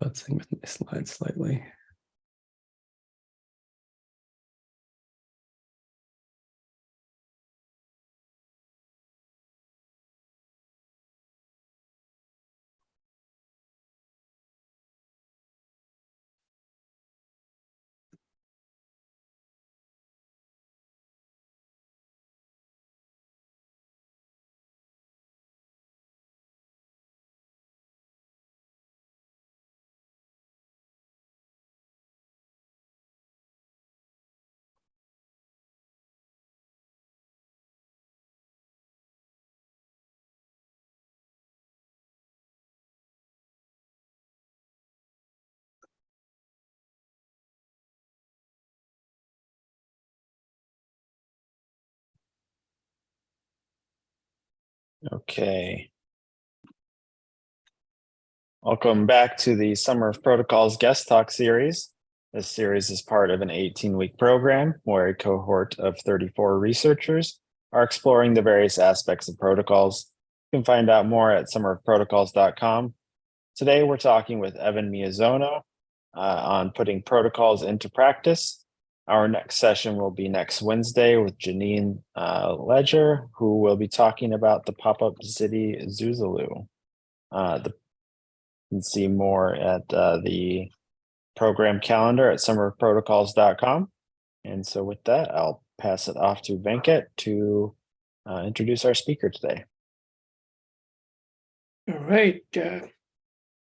Futzing with my slides slightly. Okay. Welcome back to the Summer of Protocols guest talk series. This series is part of an 18-week program where a cohort of 34 researchers are exploring the various aspects of protocols. You can find out more at summerofprotocols.com. Today, we're talking with Evan Miyazono on putting protocols into practice. Our next session will be next Wednesday with Janine Ledger, who will be talking about the pop-up city Zuzulu. You can see more at the program calendar at summerofprotocols.com. And so with that, I'll pass it off to Venkat to introduce our speaker today. All right.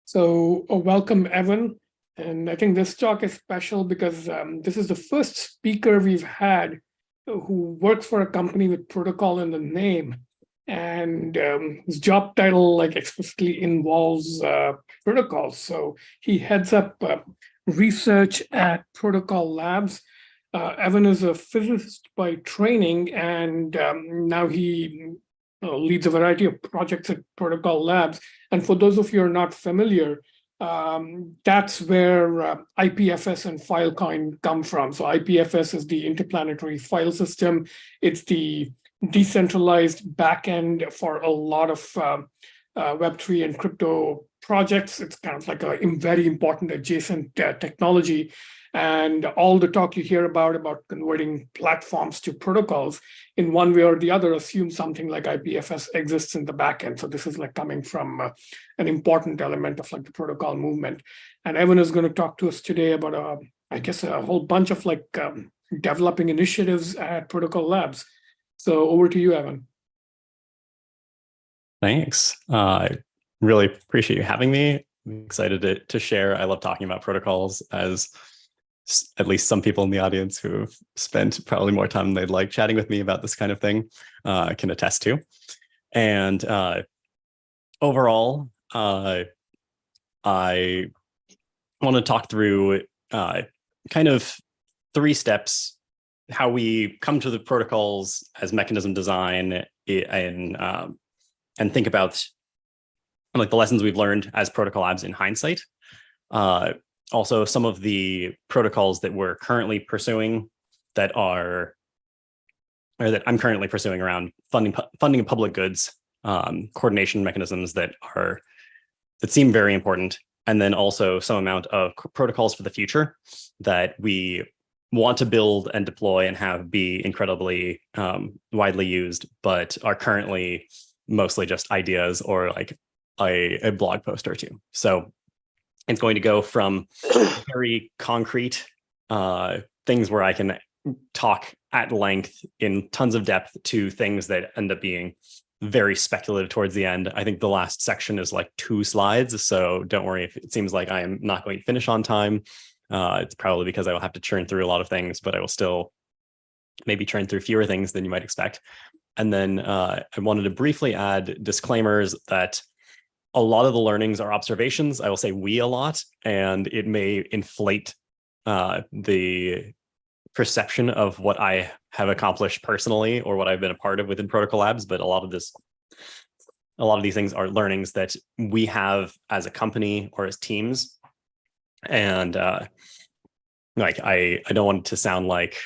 So welcome, Evan. And I think this talk is special because this is the first speaker we've had who works for a company with protocol in the name. And his job title like explicitly involves protocols. So he heads up research at Protocol Labs. Evan is a physicist by training, and now he leads a variety of projects at Protocol Labs. And for those of you who are not familiar, that's where IPFS and Filecoin come from. So IPFS is the interplanetary file system. It's the decentralized backend for a lot of Web3 and crypto projects. It's kind of like a very important adjacent technology. And all the talk you hear about converting platforms to protocols in one way or the other assume something like IPFS exists in the backend. So this is like coming from an important element of like the protocol movement. And Evan is going to talk to us today about, I guess, a whole bunch of like developing initiatives at Protocol Labs. So over to you, Evan. Thanks. I really appreciate you having me. I'm excited to share. I love talking about protocols, as at least some people in the audience who have spent probably more time than they'd like chatting with me about this kind of thing can attest to. And overall, I want to talk through kind of 3 steps, how we come to the protocols as mechanism design and think about like the lessons we've learned as Protocol Labs in hindsight. Also, some of the protocols that we're currently pursuing that I'm currently pursuing around funding of public goods, coordination mechanisms that seem very important, and then also some amount of protocols for the future that we want to build and deploy and have be incredibly widely used, but are currently mostly just ideas or like a blog post or two. So it's going to go from very concrete things where I can talk at length in tons of depth to things that end up being very speculative towards the end. I think the last section is like 2 slides, so don't worry if it seems like I am not going to finish on time. It's probably because I will have to churn through a lot of things, but I will still maybe churn through fewer things than you might expect. And then I wanted to briefly add disclaimers that a lot of the learnings are observations. I will say we a lot, and it may inflate the perception of what I have accomplished personally or what I've been a part of within Protocol Labs. But a lot of these things are learnings that we have as a company or as teams. And like I don't want it to sound like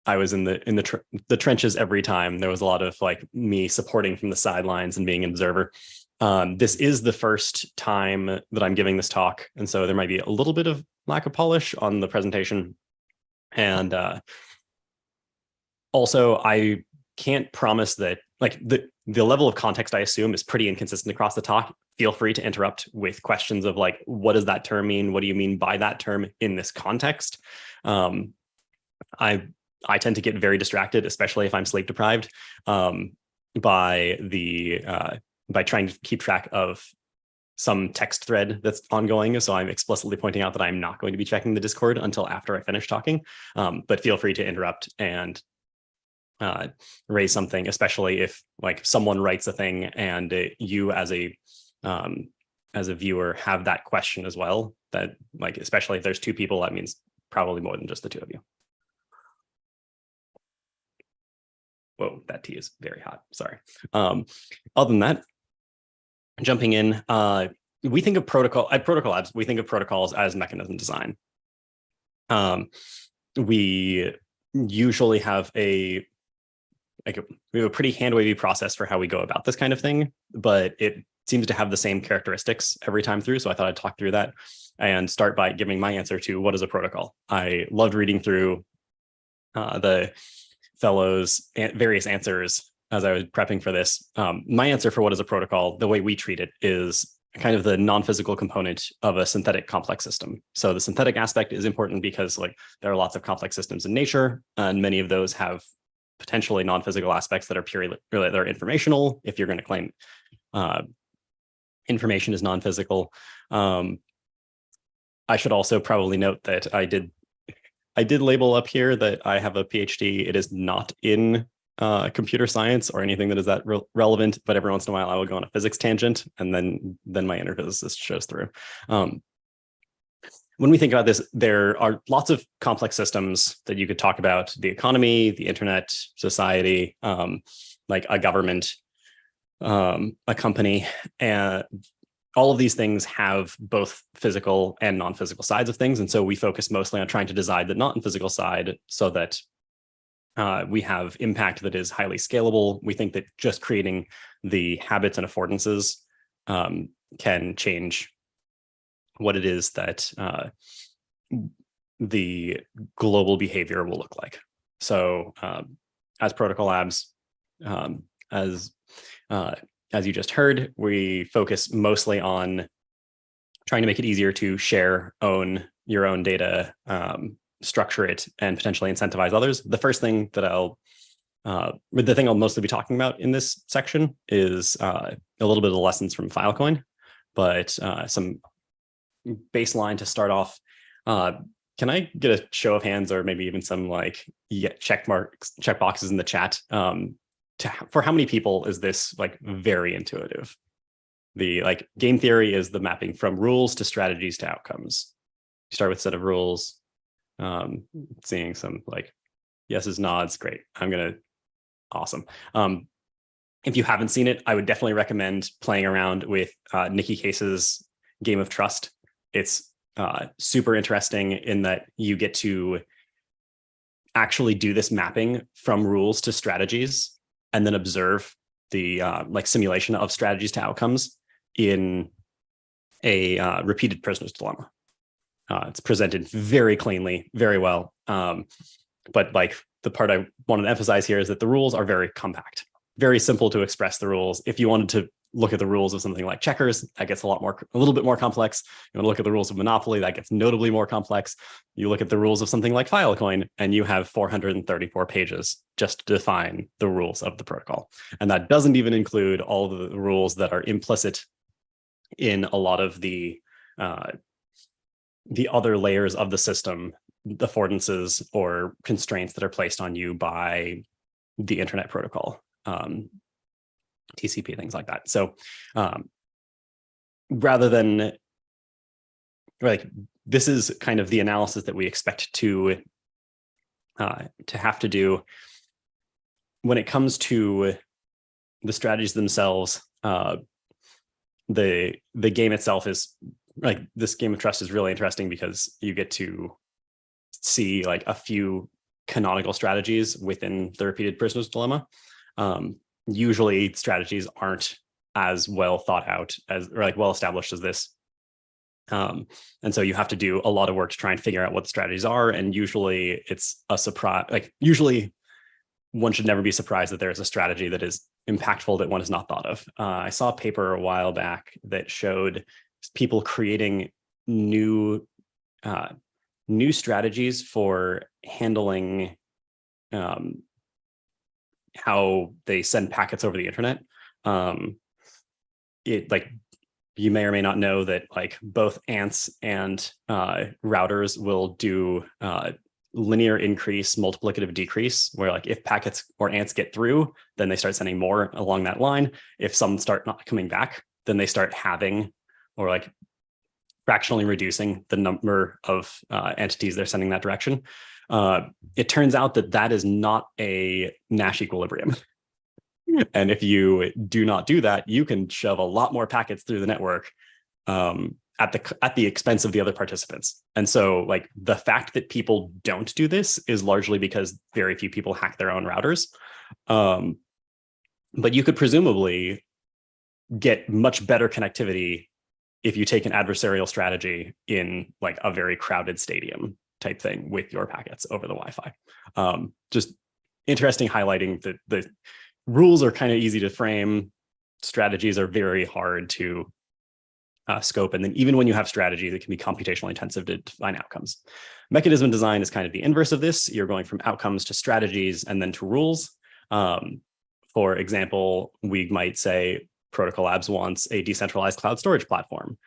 I was in the trenches every time. There was a lot of like me supporting from the sidelines and being an observer. This is the first time that I'm giving this talk, and so there might be a little bit of lack of polish on the presentation. And also, I can't promise that, like, the level of context I assume is pretty inconsistent across the talk. Feel free to interrupt with questions of like, what does that term mean? What do you mean by that term in this context? I tend to get very distracted, especially if I'm sleep deprived, by trying to keep track of some text thread that's ongoing. So I'm explicitly pointing out that I'm not going to be checking the Discord until after I finish talking. But feel free to interrupt and raise something, especially if like someone writes a thing and you as a viewer have that question as well. That, like, especially if there's two people, that means probably more than just the two of you. Whoa, that tea is very hot. Sorry. Other than that, jumping in, we think of protocol at Protocol Labs. We think of protocols as mechanism design. We usually have we have a pretty hand-wavy process for how we go about this kind of thing, but it seems to have the same characteristics every time through. So I thought I'd talk through that and start by giving my answer to what is a protocol. I loved reading through the fellows' various answers as I was prepping for this. My answer for what is a protocol, the way we treat it, is kind of the non-physical component of a synthetic complex system. So the synthetic aspect is important because, like, there are lots of complex systems in nature, and many of those have potentially non-physical aspects that are purely that are informational. If you're going to claim information is non-physical, I should also probably note that I did label up here that I have a PhD. It is not in computer science or anything that is that relevant, but every once in a while I will go on a physics tangent, and then my inner physicist shows through. When we think about this, there are lots of complex systems that you could talk about: the economy, the internet, society, like a government, a company, and all of these things have both physical and non-physical sides of things. And so we focus mostly on trying to design the non-physical side so that we have impact that is highly scalable. We think that just creating the habits and affordances can change what it is that the global behavior will look like. So as Protocol Labs, as you just heard, we focus mostly on trying to make it easier to share, own your own data, structure it, and potentially incentivize others. The first thing that the thing I'll mostly be talking about in this section is a little bit of the lessons from Filecoin, but some baseline to start off. Can I get a show of hands, or maybe even some like check boxes in the chat? For how many people is this like very intuitive? The like game theory is the mapping from rules to strategies to outcomes. You start with set of rules. Seeing some like yeses, nods. Great. Awesome. If you haven't seen it, I would definitely recommend playing around with Nikki Case's Game of Trust. It's super interesting in that you get to actually do this mapping from rules to strategies, and then observe the like simulation of strategies to outcomes in a repeated prisoner's dilemma. It's presented very cleanly, very well. But like the part I wanted to emphasize here is that the rules are very compact, very simple to express the rules. If you wanted to look at the rules of something like checkers, that gets a little bit more complex. You want to look at the rules of Monopoly, that gets notably more complex. You look at the rules of something like Filecoin, and you have 434 pages just to define the rules of the protocol. And that doesn't even include all of the rules that are implicit in a lot of the other layers of the system, the affordances or constraints that are placed on you by the internet protocol. TCP, things like that. So rather than like, this is kind of the analysis that we expect to have to do when it comes to the strategies themselves. The game itself is like, this Game of Trust is really interesting because you get to see like a few canonical strategies within the repeated prisoner's dilemma. Usually strategies aren't as well thought out as, or like well established as this. And so you have to do a lot of work to try and figure out what the strategies are. And usually it's a surprise, like usually one should never be surprised that there is a strategy that is impactful that one has not thought of. I saw a paper a while back that showed people creating new strategies for handling how they send packets over the internet. It like, you may or may not know that like both ants and routers will do linear increase, multiplicative decrease, where like if packets or ants get through, then they start sending more along that line. If some start not coming back, then they start halving or like fractionally reducing the number of entities they're sending that direction. It turns out that that is not a Nash equilibrium. And if you do not do that, you can shove a lot more packets through the network at the expense of the other participants. And so like the fact that people don't do this is largely because very few people hack their own routers. But you could presumably get much better connectivity if you take an adversarial strategy in like a very crowded stadium type thing with your packets over the Wi-Fi. Just interesting, highlighting that the rules are kind of easy to frame. Strategies are very hard to scope. And then even when you have strategies, it can be computationally intensive to define outcomes. Mechanism design is kind of the inverse of this. You're going from outcomes to strategies and then to rules. For example, we might say Protocol Labs wants a decentralized cloud storage platform.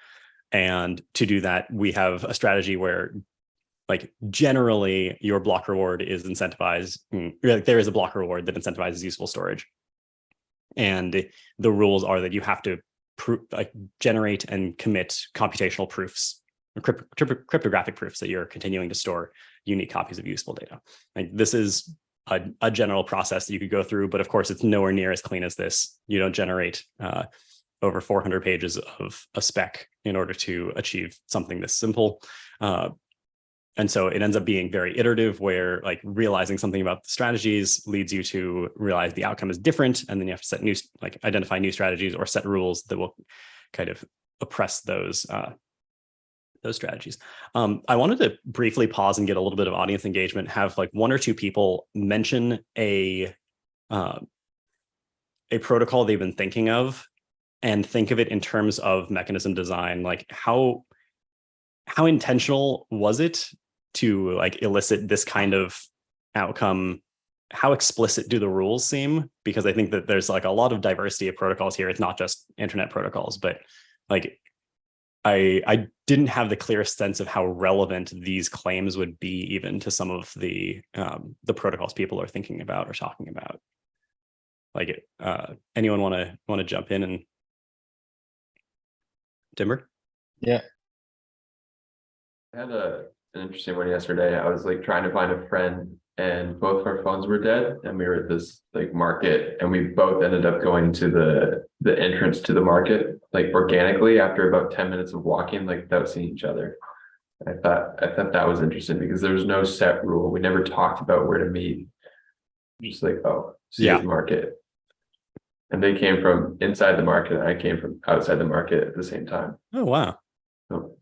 And to do that, we have a strategy where like generally your block reward is incentivized. There is a block reward that incentivizes useful storage. And the rules are that you have to generate and commit computational proofs, or cryptographic proofs that you're continuing to store unique copies of useful data. Like this is a general process that you could go through, but of course it's nowhere near as clean as this. You don't generate over 400 pages of a spec in order to achieve something this simple. And so it ends up being very iterative, where like realizing something about the strategies leads you to realize the outcome is different. And then you have to set new, like identify new strategies or set rules that will kind of oppress those strategies. I wanted to briefly pause and get a little bit of audience engagement, have like one or two people mention a protocol they've been thinking of and think of it in terms of mechanism design. Like how intentional was it to like elicit this kind of outcome? How explicit do the rules seem? Because I think that there's like a lot of diversity of protocols here. It's not just internet protocols, but like I didn't have the clearest sense of how relevant these claims would be even to some of the protocols people are thinking about or talking about. Like anyone want to jump in and Timber? Yeah. I had an interesting one yesterday. I was like trying to find a friend and both our phones were dead and we were at this like market and we both ended up going to the entrance to the market like organically after about 10 minutes of walking, like without seeing each other. I thought that was interesting because there was no set rule. We never talked about where to meet. Just like, oh, see you at the market. And they came from inside the market and I came from outside the market at the same time. Oh, wow. So,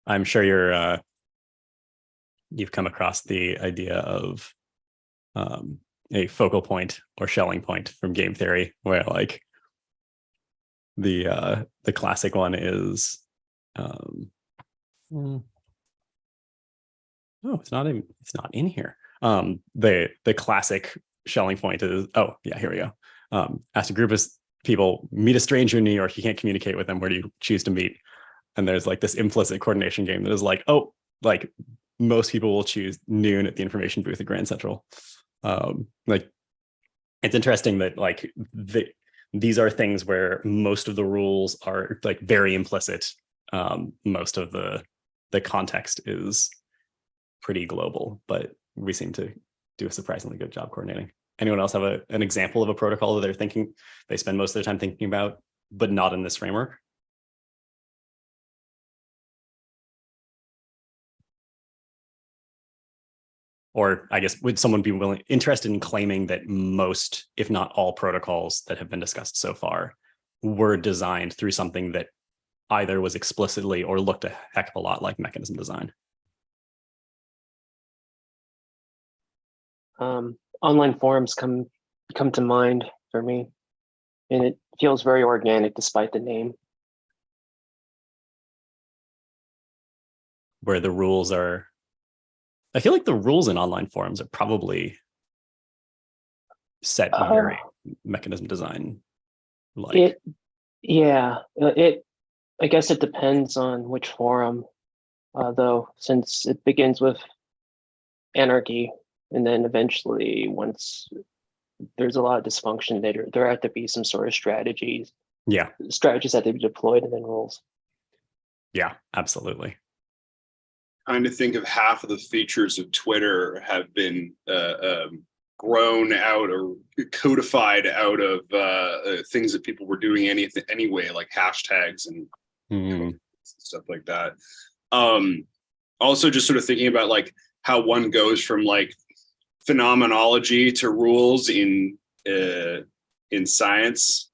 I'm sure you've come across the idea of a focal point or Schelling point from game theory, where like the classic one is oh, it's not in here. The classic Schelling point is, oh yeah, here we go. As a group of people meet a stranger in New York, you can't communicate with them. Where do you choose to meet? And there's like this implicit coordination game that is like, oh, like most people will choose noon at the information booth at Grand Central. Like it's interesting that like these are things where most of the rules are like very implicit. Most of the context is pretty global, but we seem to do a surprisingly good job coordinating. Anyone else have an example of a protocol that they spend most of their time thinking about, but not in this framework? or I guess would someone be interested in claiming that most, if not all, protocols that have been discussed so far were designed through something that either was explicitly or looked a heck of a lot like mechanism design? Online forums come to mind for me, and it feels very organic despite the name. Where the rules are, I feel like the rules in online forums are probably set very mechanism design like. I guess it depends on which forum, though, since it begins with anarchy, and then eventually, once there's a lot of dysfunction, there have to be some sort of strategies. Yeah. Strategies that they be deployed, and then rules. Yeah, absolutely. Kind of think of half of the features of Twitter have been grown out or codified out of things that people were doing anyway, like hashtags and stuff like that. Also, just sort of thinking about like how one goes from like phenomenology to rules in science.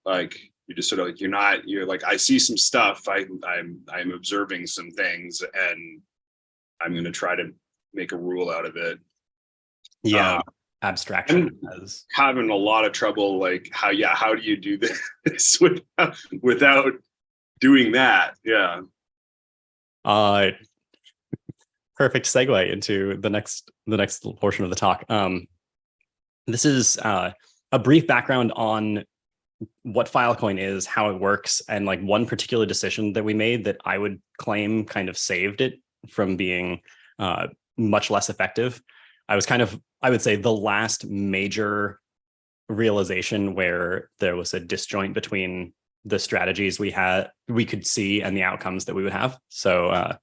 Like you just sort of like you're like, I see some stuff, I'm observing some things, and I'm going to try to make a rule out of it. Yeah, abstraction has having a lot of trouble. Like how do you do this without doing that? Yeah. Perfect segue into the next portion of the talk. This is a brief background on what Filecoin is, how it works, and like one particular decision that we made that I would claim kind of saved it from being much less effective. I would say the last major realization where there was a disjoint between the strategies we could see and the outcomes that we would have. So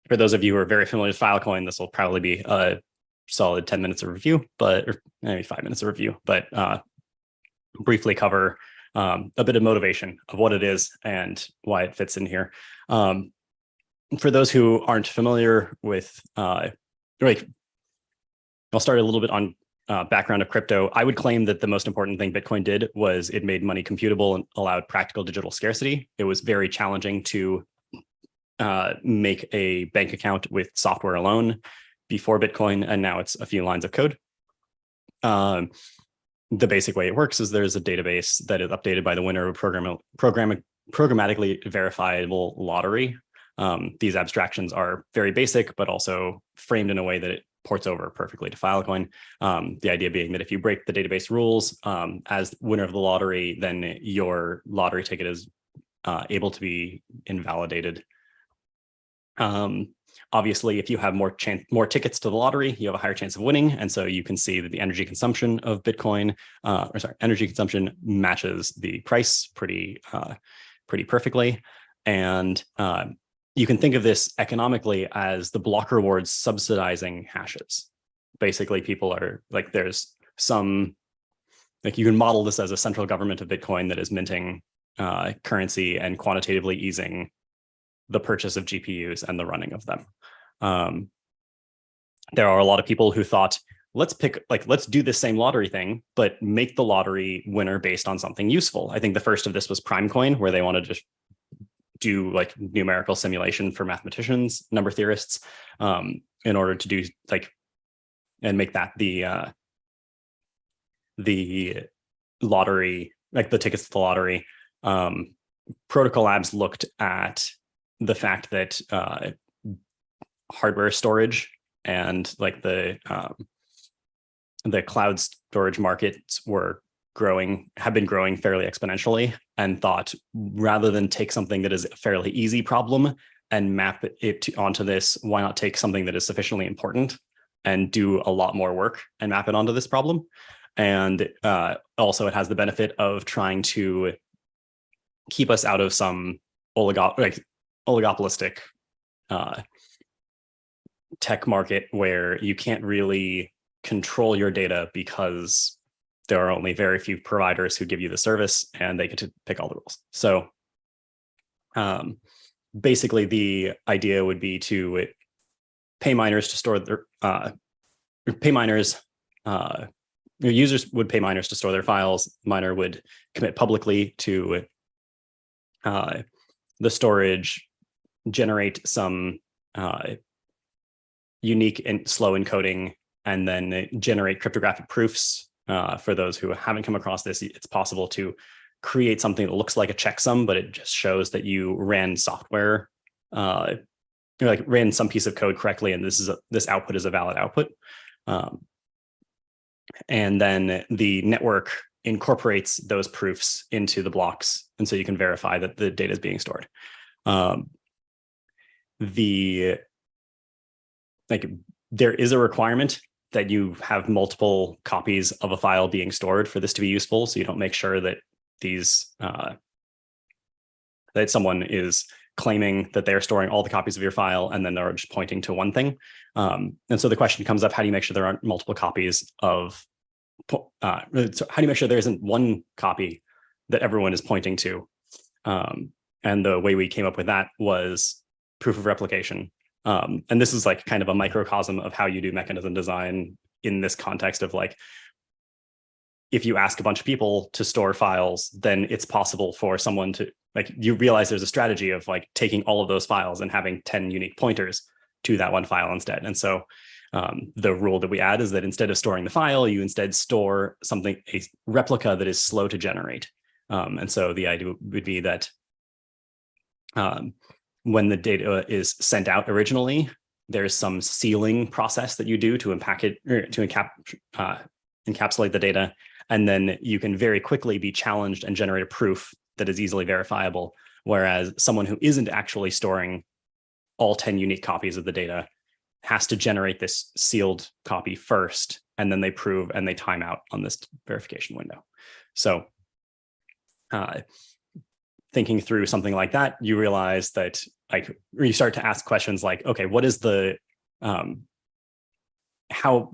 for those of you who are very familiar with Filecoin, this will probably be a solid 10 minutes of review, or maybe 5 minutes of review, but briefly cover a bit of motivation of what it is and why it fits in here. For those who aren't familiar with, I'll start a little bit on background of crypto. I would claim that the most important thing Bitcoin did was it made money computable and allowed practical digital scarcity. It was very challenging to make a bank account with software alone before Bitcoin, and now it's a few lines of code. The basic way it works is there's a database that is updated by the winner of a programmatically verifiable lottery. These abstractions are very basic, but also framed in a way that it ports over perfectly to Filecoin. The idea being that if you break the database rules as winner of the lottery, then your lottery ticket is able to be invalidated. Obviously, if you have more tickets to the lottery, you have a higher chance of winning. And so you can see that the energy consumption of Bitcoin, energy consumption matches the price pretty perfectly. And you can think of this economically as the block rewards subsidizing hashes. Basically, people are like, there's some, like you can model this as a central government of Bitcoin that is minting currency and quantitatively easing the purchase of GPUs and the running of them. There are a lot of people who thought, let's do this same lottery thing, but make the lottery winner based on something useful. I think the first of this was Primecoin, where they wanted to do like numerical simulation for mathematicians, number theorists, in order to do like, and make that the lottery, like the tickets to the lottery. Protocol Labs looked at the fact that hardware storage and like the cloud storage markets have been growing fairly exponentially, and thought rather than take something that is a fairly easy problem and map it onto this, why not take something that is sufficiently important and do a lot more work and map it onto this problem? And also it has the benefit of trying to keep us out of some oligopolistic tech market where you can't really control your data because there are only very few providers who give you the service and they get to pick all the rules. So basically the idea would be to pay miners to store their pay miners. Your users would pay miners to store their files. Miner would commit publicly to the storage, generate some unique and slow encoding, and then generate cryptographic proofs. For those who haven't come across this, it's possible to create something that looks like a checksum, but it just shows that you ran software, like ran some piece of code correctly, and this output is a valid output. And then the network incorporates those proofs into the blocks, and so you can verify that the data is being stored. There is a requirement that you have multiple copies of a file being stored for this to be useful, so you don't make sure that these that someone is claiming that they're storing all the copies of your file and then they're just pointing to one thing. And so the question comes up: how do you make sure there aren't multiple copies of? So how do you make sure there isn't one copy that everyone is pointing to? And the way we came up with that was proof of replication. And this is like kind of a microcosm of how you do mechanism design in this context of like, if you ask a bunch of people to store files, then it's possible for someone to, like, you realize there's a strategy of like taking all of those files and having 10 unique pointers to that one file instead. And so the rule that we add is that instead of storing the file, you instead store something, a replica that is slow to generate. And so the idea would be that when the data is sent out originally, there's some sealing process that you do to unpack it, or to encapsulate the data. And then you can very quickly be challenged and generate a proof that is easily verifiable. Whereas someone who isn't actually storing all 10 unique copies of the data has to generate this sealed copy first, and then they prove and they time out on this verification window. So thinking through something like that, you realize that, like, you start to ask questions like, okay, what is the how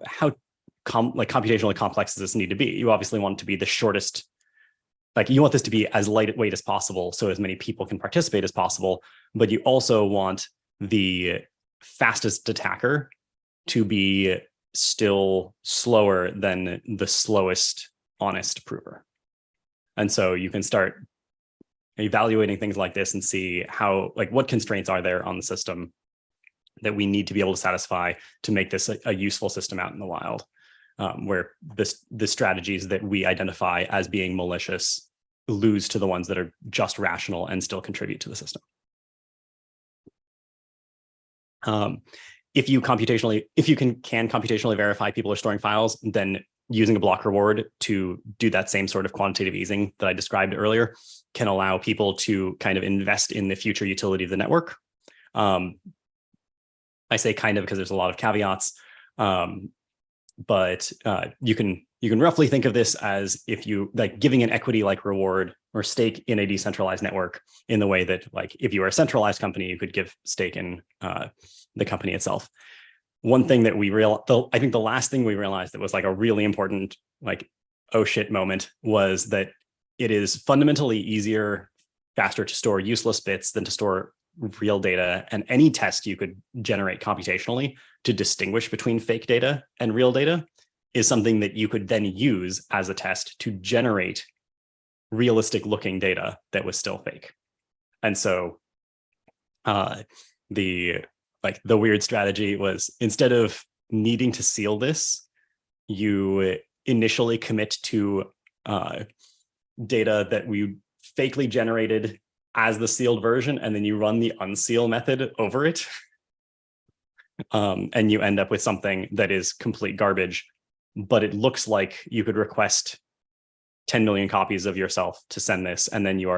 computationally complex does this need to be? You obviously want it to be the shortest, like you want this to be as lightweight as possible so as many people can participate as possible, but you also want the fastest attacker to be still slower than the slowest honest prover. And so you can start evaluating things like this and see how, like, what constraints are there on the system that we need to be able to satisfy to make this a useful system out in the wild, where the strategies that we identify as being malicious lose to the ones that are just rational and still contribute to the system. If you can computationally verify people are storing files, then using a block reward to do that same sort of quantitative easing that I described earlier can allow people to kind of invest in the future utility of the network. I say kind of because there's a lot of caveats, but you can roughly think of this as if you like giving an equity-like reward or stake in a decentralized network, in the way that, like, if you were a centralized company, you could give stake in the company itself. One thing that we realized, I think the last thing we realized that was like a really important, like, oh shit moment, was that it is fundamentally easier, faster to store useless bits than to store real data. And any test you could generate computationally to distinguish between fake data and real data is something that you could then use as a test to generate realistic looking data that was still fake. And so the weird strategy was, instead of needing to seal this, you initially commit to data that we fakely generated as the sealed version, and then you run the unseal method over it. And you end up with something that is complete garbage, but it looks like you could request 10 million copies of yourself to send this, and then you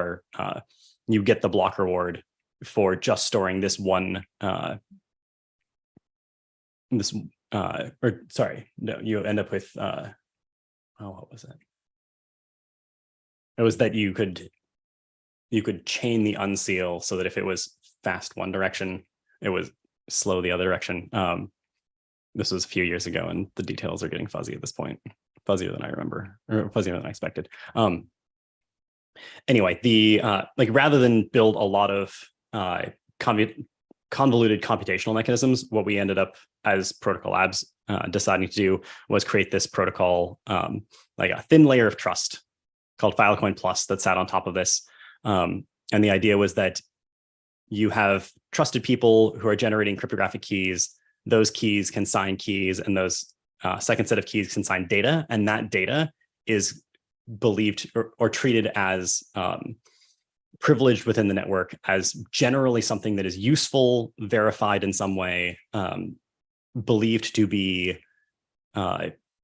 get the block reward for just storing this one, you end up with, what was it? It was that you could chain the unseal so that if it was fast one direction, it was slow the other direction. This was a few years ago, and the details are getting fuzzy at this point, fuzzier than I remember, or fuzzier than I expected. Anyway, rather than build a lot of convoluted computational mechanisms, what we ended up as Protocol Labs deciding to do was create this protocol, like a thin layer of trust called Filecoin Plus that sat on top of this. And the idea was that you have trusted people who are generating cryptographic keys. Those keys can sign keys, and those second set of keys can sign data. And that data is believed or treated as privileged within the network as generally something that is useful, verified in some way, believed to be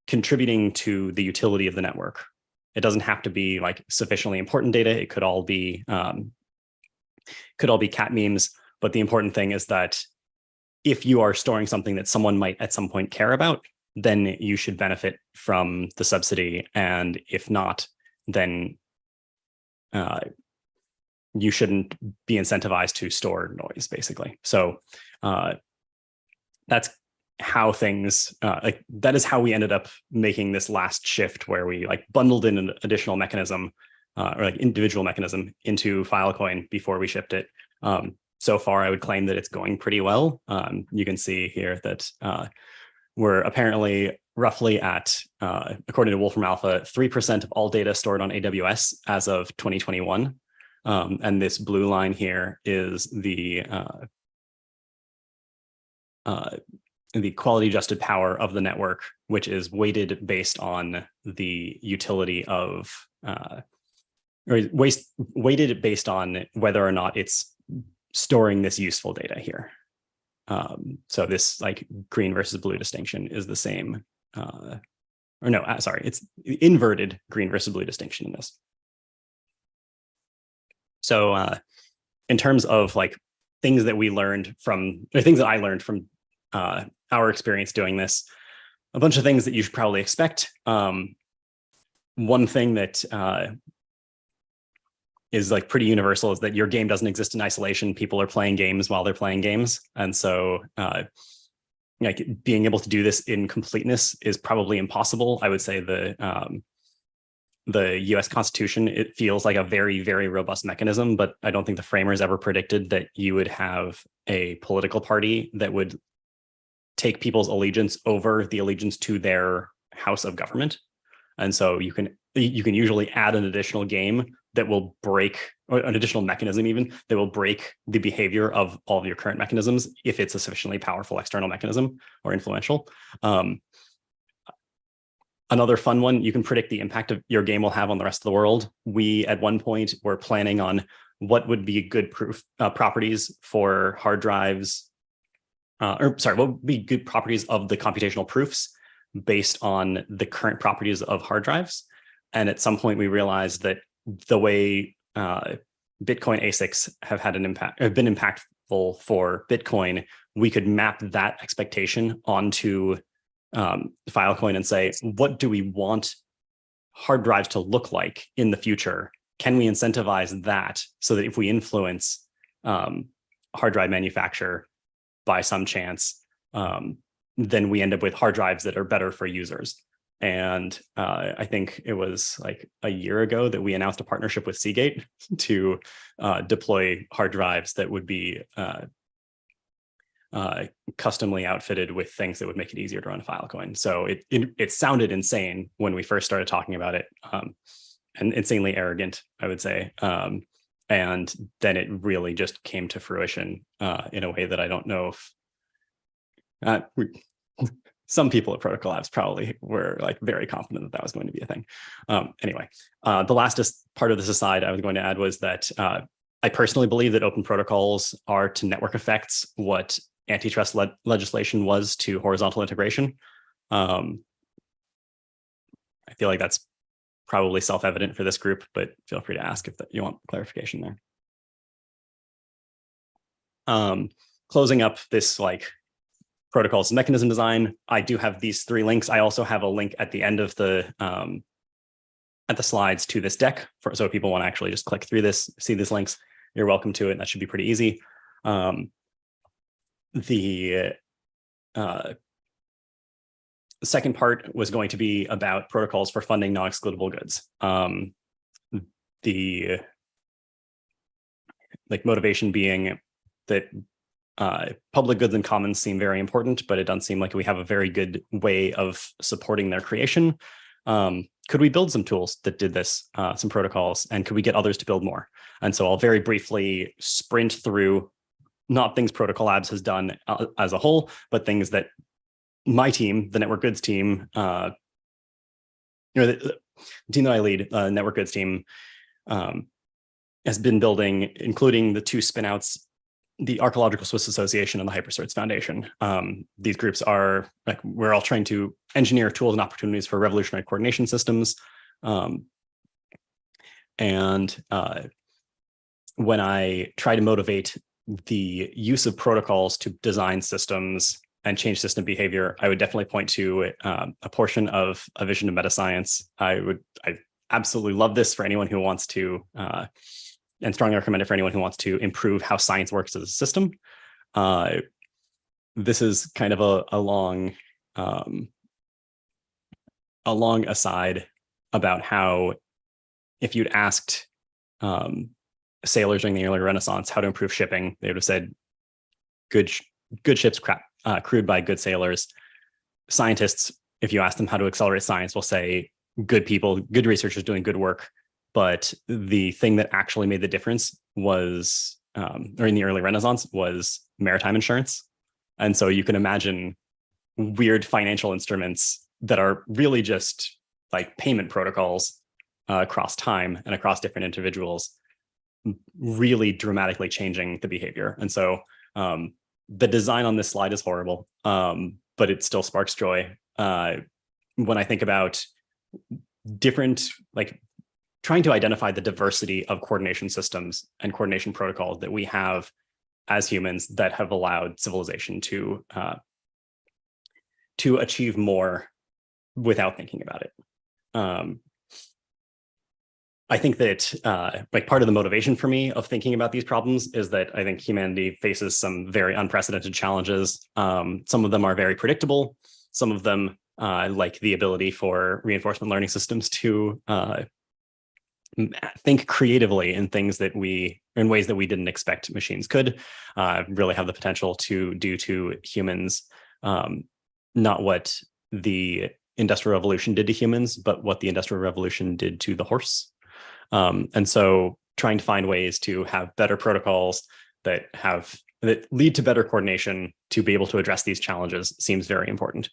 contributing to the utility of the network. It doesn't have to be like sufficiently important data. It could all be cat memes. But the important thing is that if you are storing something that someone might at some point care about, then you should benefit from the subsidy. And if not, then you shouldn't be incentivized to store noise, basically. So that's how things, that is how we ended up making this last shift where we like bundled in an additional mechanism or like individual mechanism into Filecoin before we shipped it. So far, I would claim that it's going pretty well. You can see here that we're apparently roughly at, according to Wolfram Alpha, 3% of all data stored on AWS as of 2021. And this blue line here is the quality adjusted power of the network, which is weighted based on the utility of, weighted based on whether or not it's storing this useful data here. So this like green versus blue distinction is the same, it's inverted green versus blue distinction in this. So in terms of like things that we learned from, or things that I learned from our experience doing this, a bunch of things that you should probably expect. One thing that is like pretty universal is that your game doesn't exist in isolation. People are playing games while they're playing games. And so like being able to do this in completeness is probably impossible. I would say the US Constitution, it feels like a very, very robust mechanism, but I don't think the framers ever predicted that you would have a political party that would take people's allegiance over the allegiance to their house of government. And so you can usually add an additional game that will break, or an additional mechanism even, that will break the behavior of all of your current mechanisms if it's a sufficiently powerful external mechanism or influential. Another fun one, you can predict the impact of your game will have on the rest of the world. We, at one point, were planning on what would be good properties for hard drives, what would be good properties of the computational proofs based on the current properties of hard drives. And at some point, we realized that the way Bitcoin ASICs have had an impact, have been impactful for Bitcoin, we could map that expectation onto Filecoin and say, what do we want hard drives to look like in the future? Can we incentivize that so that if we influence hard drive manufacture by some chance, then we end up with hard drives that are better for users? And I think it was like a year ago that we announced a partnership with Seagate to deploy hard drives that would be customly outfitted with things that would make it easier to run Filecoin. So it sounded insane when we first started talking about it, and insanely arrogant, I would say. And then it really just came to fruition in a way that I don't know if some people at Protocol Labs probably were like very confident that that was going to be a thing. Anyway, the last part of this aside I was going to add was that I personally believe that open protocols are to network effects what antitrust legislation was to horizontal integration. I feel like that's probably self-evident for this group, but feel free to ask if you want clarification there. Closing up this like protocols and mechanism design, I do have these 3 links. I also have a link at the end of the slides to this deck, so if people want to actually just click through this, see these links, you're welcome to it. That should be pretty easy. The second part was going to be about protocols for funding non-excludable goods. The like motivation being that public goods and commons seem very important, but it doesn't seem like we have a very good way of supporting their creation. Could we build some tools that did this, some protocols, and could we get others to build more? And so I'll very briefly sprint through not things Protocol Labs has done as a whole, but things that my team, the network goods team, the team that I lead, network goods team, has been building, including the two spinouts, the Archaeological Swiss Association and the HyperCerts Foundation. These groups are like, we're all trying to engineer tools and opportunities for revolutionary coordination systems. And when I try to motivate the use of protocols to design systems and change system behavior, I would definitely point to a portion of A Vision of Metascience. I absolutely love this for anyone who wants to, and strongly recommend it for anyone who wants to improve how science works as a system. This is kind of a long aside about how if you'd asked sailors during the early Renaissance how to improve shipping, they would have said good ships crewed by good sailors. Scientists, if you ask them how to accelerate science, will say good people, good researchers doing good work. But the thing that actually made the difference was, or in the early Renaissance, was maritime insurance. And so you can imagine weird financial instruments that are really just like payment protocols across time and across different individuals, really dramatically changing the behavior. And so the design on this slide is horrible, but it still sparks joy. When I think about different, like, trying to identify the diversity of coordination systems and coordination protocols that we have as humans that have allowed civilization to achieve more without thinking about it. I think that like part of the motivation for me of thinking about these problems is that I think humanity faces some very unprecedented challenges. Some of them are very predictable. Some of them, like the ability for reinforcement learning systems to think creatively in ways that we didn't expect machines could, really have the potential to do to humans, not what the Industrial Revolution did to humans, but what the Industrial Revolution did to the horse. And so trying to find ways to have better protocols that lead to better coordination to be able to address these challenges seems very important.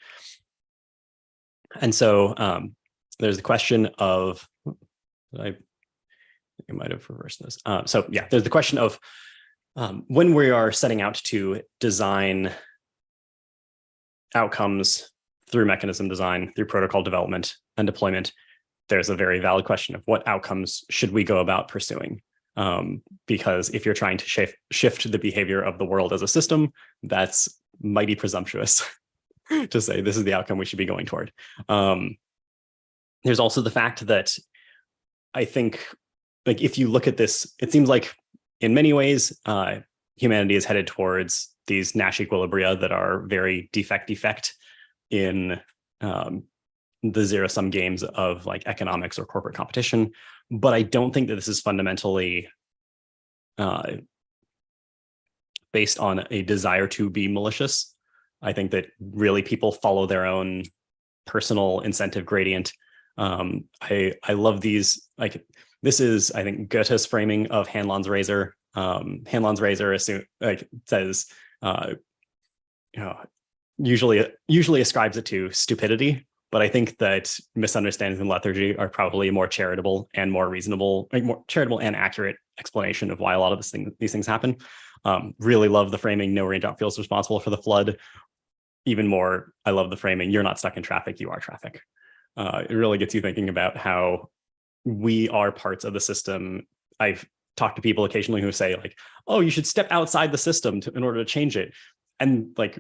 And so there's the question of, I might have reversed this. So yeah, there's the question of when we are setting out to design outcomes through mechanism design, through protocol development and deployment, there's a very valid question of what outcomes should we go about pursuing? Because if you're trying to shift the behavior of the world as a system, that's mighty presumptuous to say this is the outcome we should be going toward. There's also the fact that I think, like, if you look at this, it seems like in many ways, humanity is headed towards these Nash equilibria that are very defect in the zero-sum games of like economics or corporate competition. But I don't think that this is fundamentally based on a desire to be malicious. I think that really people follow their own personal incentive gradient. I love these, like, this is, I think, Goethe's framing of Hanlon's razor. Hanlon's razor says, usually ascribes it to stupidity, but I think that misunderstandings and lethargy are probably a more charitable and more reasonable, like more charitable and accurate explanation of why a lot of these things happen. Really love the framing, no raindrop feels responsible for the flood. Even more, I love the framing, you're not stuck in traffic, you are traffic. It really gets you thinking about how we are parts of the system. I've talked to people occasionally who say like, oh, you should step outside the system in order to change it. And like,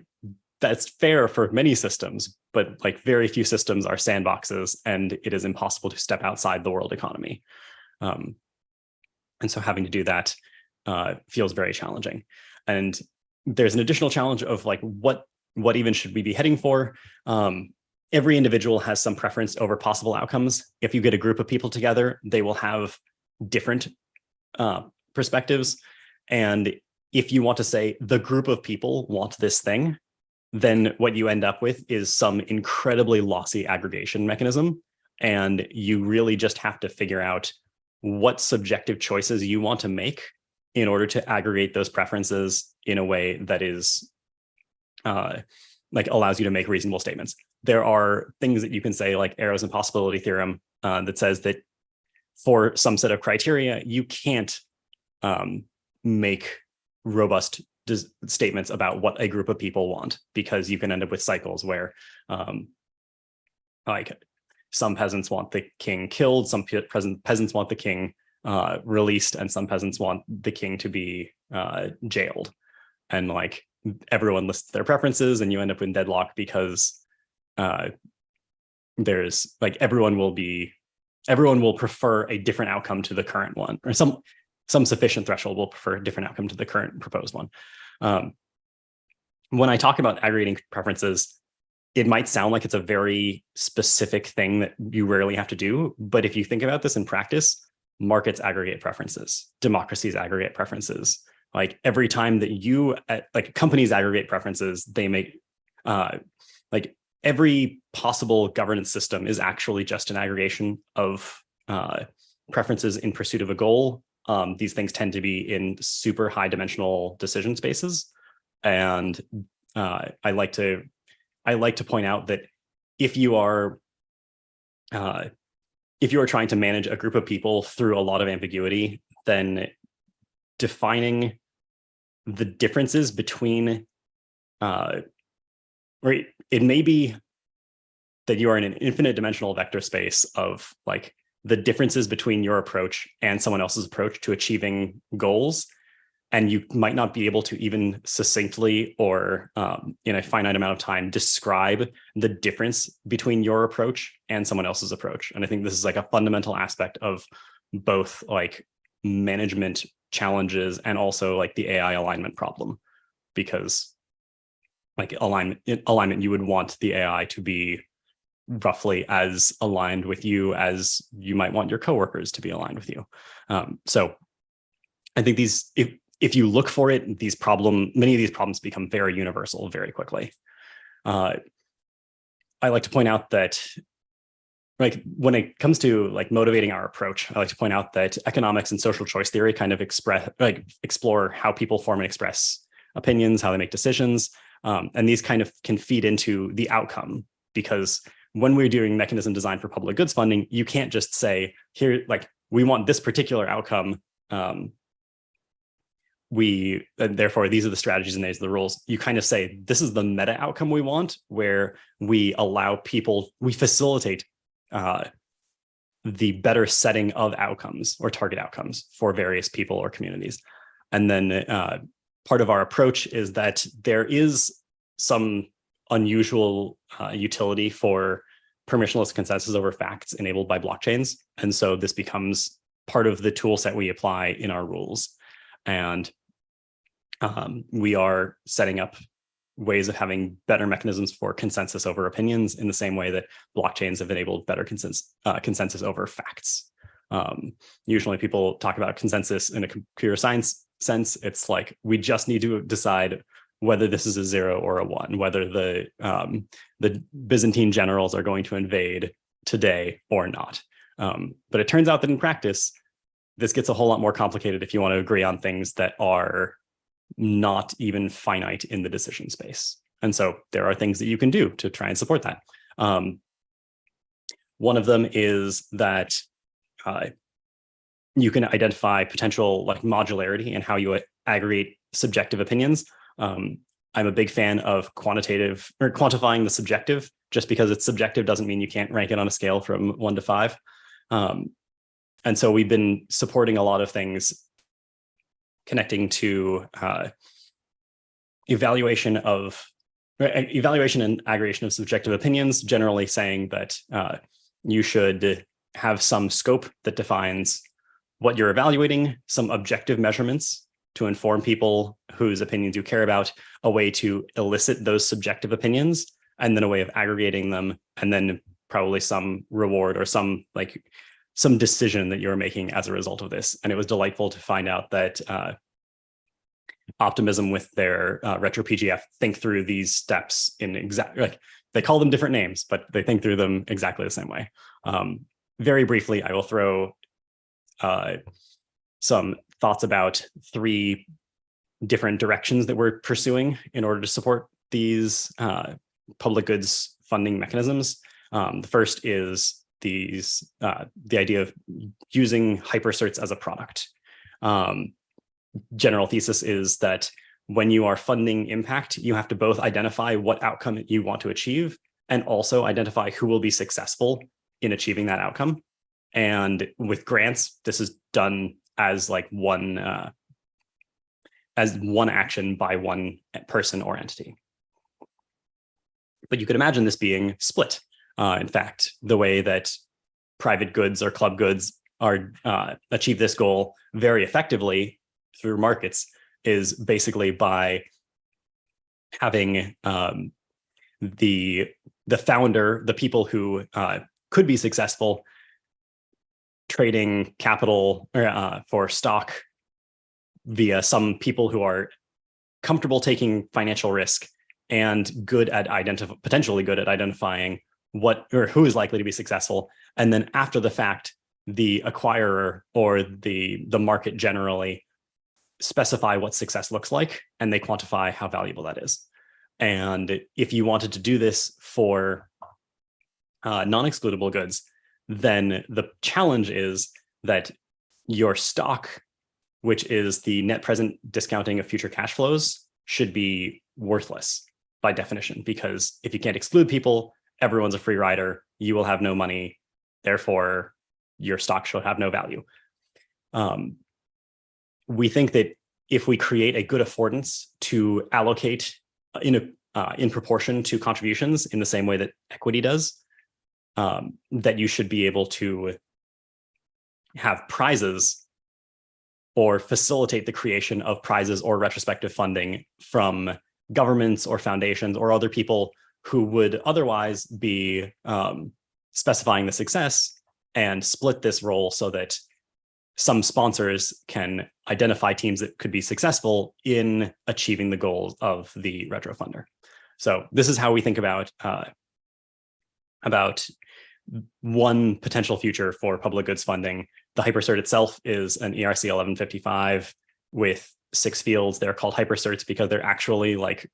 that's fair for many systems, but like very few systems are sandboxes, and it is impossible to step outside the world economy. And so having to do that feels very challenging. And there's an additional challenge of like, what even should we be heading for? Every individual has some preference over possible outcomes. If you get a group of people together, they will have different perspectives. And if you want to say the group of people want this thing, then what you end up with is some incredibly lossy aggregation mechanism. And you really just have to figure out what subjective choices you want to make in order to aggregate those preferences in a way that is like allows you to make reasonable statements. There are things that you can say, like Arrow's impossibility theorem, that says that for some set of criteria, you can't make robust statements about what a group of people want, because you can end up with cycles where like some peasants want the king killed, some peasants want the king released, and some peasants want the king to be jailed. And like everyone lists their preferences, and you end up in deadlock because there's like everyone will prefer a different outcome to the current one, or some sufficient threshold will prefer a different outcome to the current proposed one. When I talk about aggregating preferences, it might sound like it's a very specific thing that you rarely have to do, but if you think about this in practice, markets aggregate preferences, democracies aggregate preferences. Like every time that like companies aggregate preferences, they make like every possible governance system is actually just an aggregation of preferences in pursuit of a goal. These things tend to be in super high dimensional decision spaces. And I like to point out that if you are trying to manage a group of people through a lot of ambiguity, then defining the differences between right, it may be that you are in an infinite dimensional vector space of like the differences between your approach and someone else's approach to achieving goals. And you might not be able to even succinctly or in a finite amount of time describe the difference between your approach and someone else's approach. And I think this is like a fundamental aspect of both like management challenges and also like the AI alignment problem, because like alignment, you would want the AI to be roughly as aligned with you as you might want your coworkers to be aligned with you. So I think if you look for it, many of these problems become very universal very quickly. I like to point out that like when it comes to like motivating our approach, I like to point out that economics and social choice theory kind of explore how people form and express opinions, how they make decisions. And these kind of can feed into the outcome, because when we're doing mechanism design for public goods funding, you can't just say here, like we want this particular outcome. Therefore, these are the strategies and these are the rules. You kind of say, this is the meta outcome we want, where we facilitate the better setting of outcomes or target outcomes for various people or communities. And then part of our approach is that there is some unusual utility for permissionless consensus over facts enabled by blockchains. And so this becomes part of the tool set we apply in our rules. And we are setting up ways of having better mechanisms for consensus over opinions in the same way that blockchains have enabled better consensus over facts. Usually people talk about consensus in a computer science sense. It's like, we just need to decide whether this is a 0 or a 1, whether the Byzantine generals are going to invade today or not. But it turns out that in practice, this gets a whole lot more complicated if you want to agree on things that are not even finite in the decision space. And so there are things that you can do to try and support that. One of them is that you can identify potential like modularity in how you aggregate subjective opinions. I'm a big fan of quantifying the subjective. Just because it's subjective doesn't mean you can't rank it on a scale from 1 to 5. And so we've been supporting a lot of things connecting to evaluation and aggregation of subjective opinions, generally saying that you should have some scope that defines what you're evaluating, some objective measurements to inform people whose opinions you care about, a way to elicit those subjective opinions, and then a way of aggregating them, and then probably some reward or some decision that you're making as a result of this. And it was delightful to find out that optimism with their retro PGF think through these steps in exact, like they call them different names, but they think through them exactly the same way. Very briefly, I will throw some thoughts about 3 different directions that we're pursuing in order to support these public goods funding mechanisms. The first is the idea of using hypercerts as a product. General thesis is that when you are funding impact, you have to both identify what outcome you want to achieve and also identify who will be successful in achieving that outcome. And with grants, this is done as like one action by one person or entity. But you could imagine this being split. In fact, the way that private goods or club goods are achieve this goal very effectively through markets is basically by having the founder, the people who could be successful, trading capital for stock via some people who are comfortable taking financial risk and potentially good at identifying what or who is likely to be successful. And then after the fact, the acquirer or the market generally specify what success looks like, and they quantify how valuable that is. And if you wanted to do this for non-excludable goods, then the challenge is that your stock, which is the net present discounting of future cash flows, should be worthless by definition, because if you can't exclude people, everyone's a free rider, you will have no money, therefore your stock should have no value. We think that if we create a good affordance to allocate in proportion to contributions in the same way that equity does, that you should be able to have prizes or facilitate the creation of prizes or retrospective funding from governments or foundations or other people who would otherwise be specifying the success, and split this role so that some sponsors can identify teams that could be successful in achieving the goals of the retro funder. So this is how we think about one potential future for public goods funding. The hypercert itself is an ERC 1155 with 6 fields. They're called hypercerts because they're actually like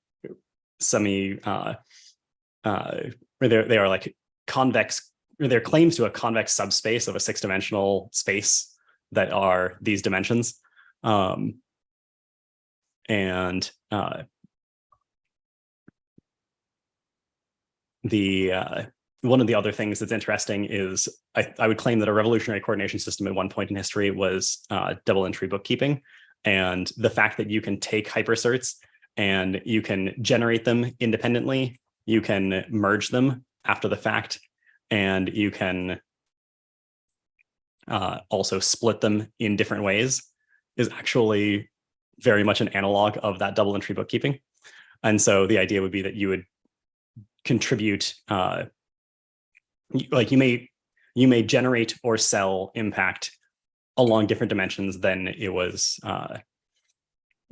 they are like convex, or they're claims to a convex subspace of a 6-dimensional space that are these dimensions. One of the other things that's interesting is I would claim that a revolutionary coordination system at one point in history was double entry bookkeeping. And the fact that you can take hypercerts and you can generate them independently, you can merge them after the fact, and you can also split them in different ways is actually very much an analog of that double entry bookkeeping. And so the idea would be that you would contribute, like you may generate or sell impact along different dimensions than it was,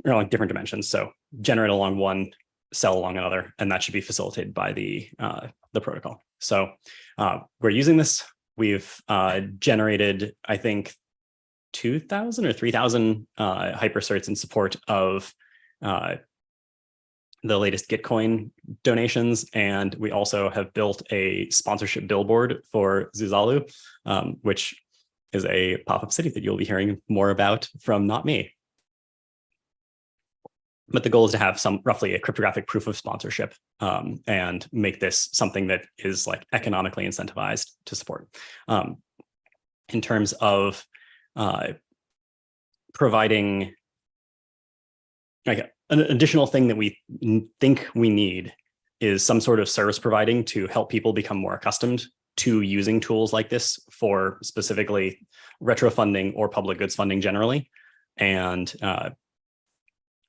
along different dimensions. So generate along one, sell along another, and that should be facilitated by the protocol. So we're using this. We've generated, I think, 2,000 or 3,000 hypercerts in support of the latest Gitcoin donations. And we also have built a sponsorship billboard for Zuzalu, which is a pop-up city that you'll be hearing more about from not me. But the goal is to have roughly a cryptographic proof of sponsorship and make this something that is like economically incentivized to support. In terms of providing like an additional thing that we think we need is some sort of service providing to help people become more accustomed to using tools like this for specifically retro funding or public goods funding generally. And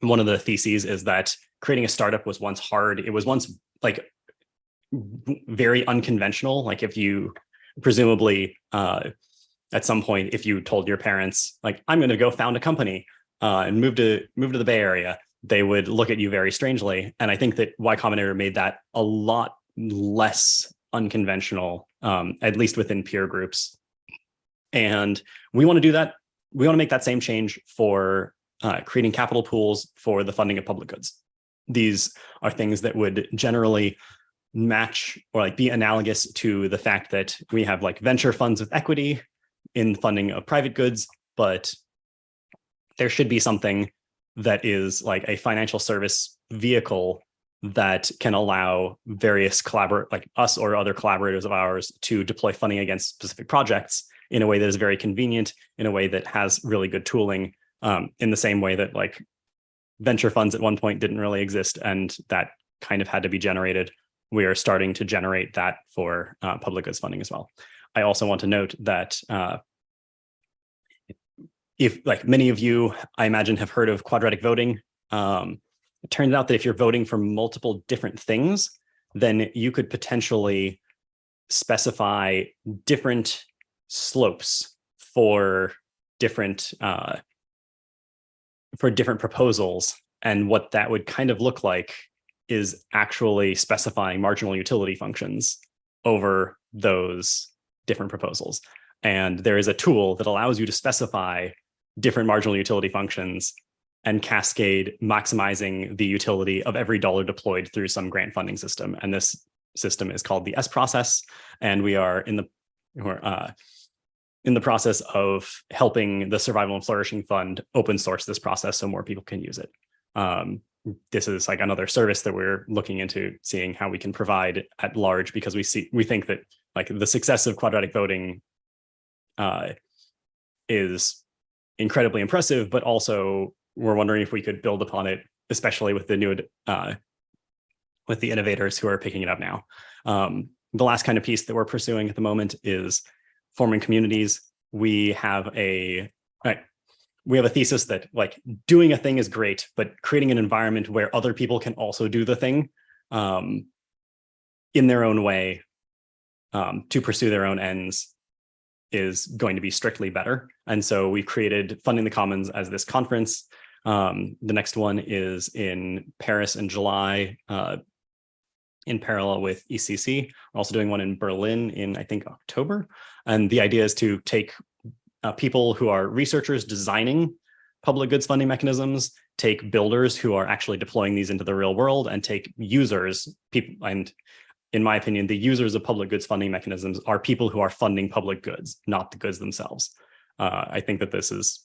one of the theses is that creating a startup was once hard. It was once like very unconventional. Like if you presumably at some point, if you told your parents, like, I'm going to go found a company, and move to the Bay Area, they would look at you very strangely. And I think that Y Combinator made that a lot less unconventional, at least within peer groups. And we want to do that. We want to make that same change for creating capital pools for the funding of public goods. These are things that would generally match or like be analogous to the fact that we have like venture funds with equity in funding of private goods, but there should be something that is like a financial service vehicle that can allow various like us or other collaborators of ours to deploy funding against specific projects in a way that is very convenient, in a way that has really good tooling, in the same way that like venture funds at one point didn't really exist, and that kind of had to be generated. We are starting to generate that for public goods funding as well. I also want to note that if like many of you, I imagine, have heard of quadratic voting, it turns out that if you're voting for multiple different things, then you could potentially specify different slopes for different proposals. And what that would kind of look like is actually specifying marginal utility functions over those different proposals. And there is a tool that allows you to specify different marginal utility functions and cascade maximizing the utility of every dollar deployed through some grant funding system. And this system is called the S process. And we are in the process of helping the Survival and Flourishing Fund open source this process so more people can use it. This is like another service that we're looking into seeing how we can provide at large, because we think that like the success of quadratic voting is incredibly impressive, but also we're wondering if we could build upon it, especially with the new with the innovators who are picking it up now. The last kind of piece that we're pursuing at the moment is forming communities. We have a thesis that like doing a thing is great, but creating an environment where other people can also do the thing in their own way to pursue their own ends is going to be strictly better. And so we've created Funding the Commons as this conference. The next one is in Paris in July, in parallel with ECC. We're also doing one in Berlin in, I think, October. And the idea is to take people who are researchers designing public goods funding mechanisms, take builders who are actually deploying these into the real world, and take users, people, and in my opinion, the users of public goods funding mechanisms are people who are funding public goods, not the goods themselves. I think that this is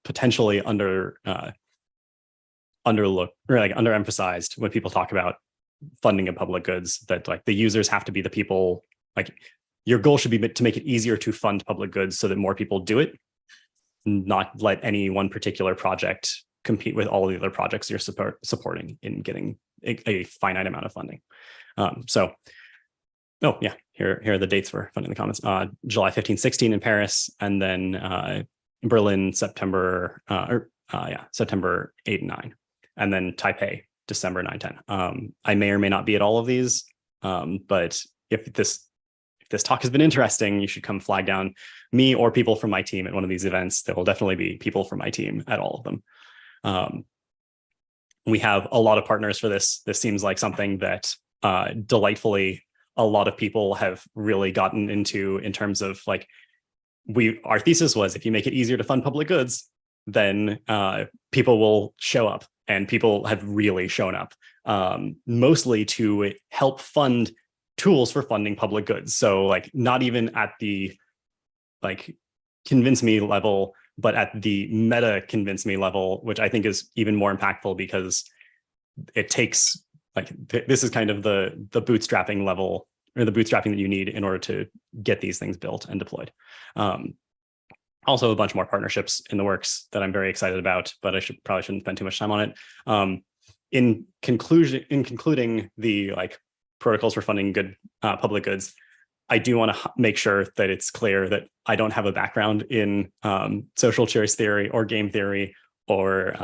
potentially underlooked or like underemphasized when people talk about funding of public goods, that like the users have to be the people, like your goal should be to make it easier to fund public goods so that more people do it, not let any one particular project compete with all of the other projects you're supporting in getting a finite amount of funding. Here are the dates for Funding the Commons. July 15, 16 in Paris, and then Berlin, September 8 and 9, and then Taipei, December 9, 10. I may or may not be at all of these, but if this talk has been interesting, you should come flag down me or people from my team at one of these events. There will definitely be people from my team at all of them. We have a lot of partners for this. This seems like something that delightfully a lot of people have really gotten into, in terms of like, our thesis was, if you make it easier to fund public goods, then people will show up, and people have really shown up, mostly to help fund tools for funding public goods. So like not even at the like convince me level, but at the meta convince me level, which I think is even more impactful, because it takes like this is kind of the bootstrapping level, or the bootstrapping that you need in order to get these things built and deployed. Also a bunch more partnerships in the works that I'm very excited about, but I probably shouldn't spend too much time on it. In concluding the like protocols for funding good public goods, I do want to make sure that it's clear that I don't have a background in social choice theory or game theory or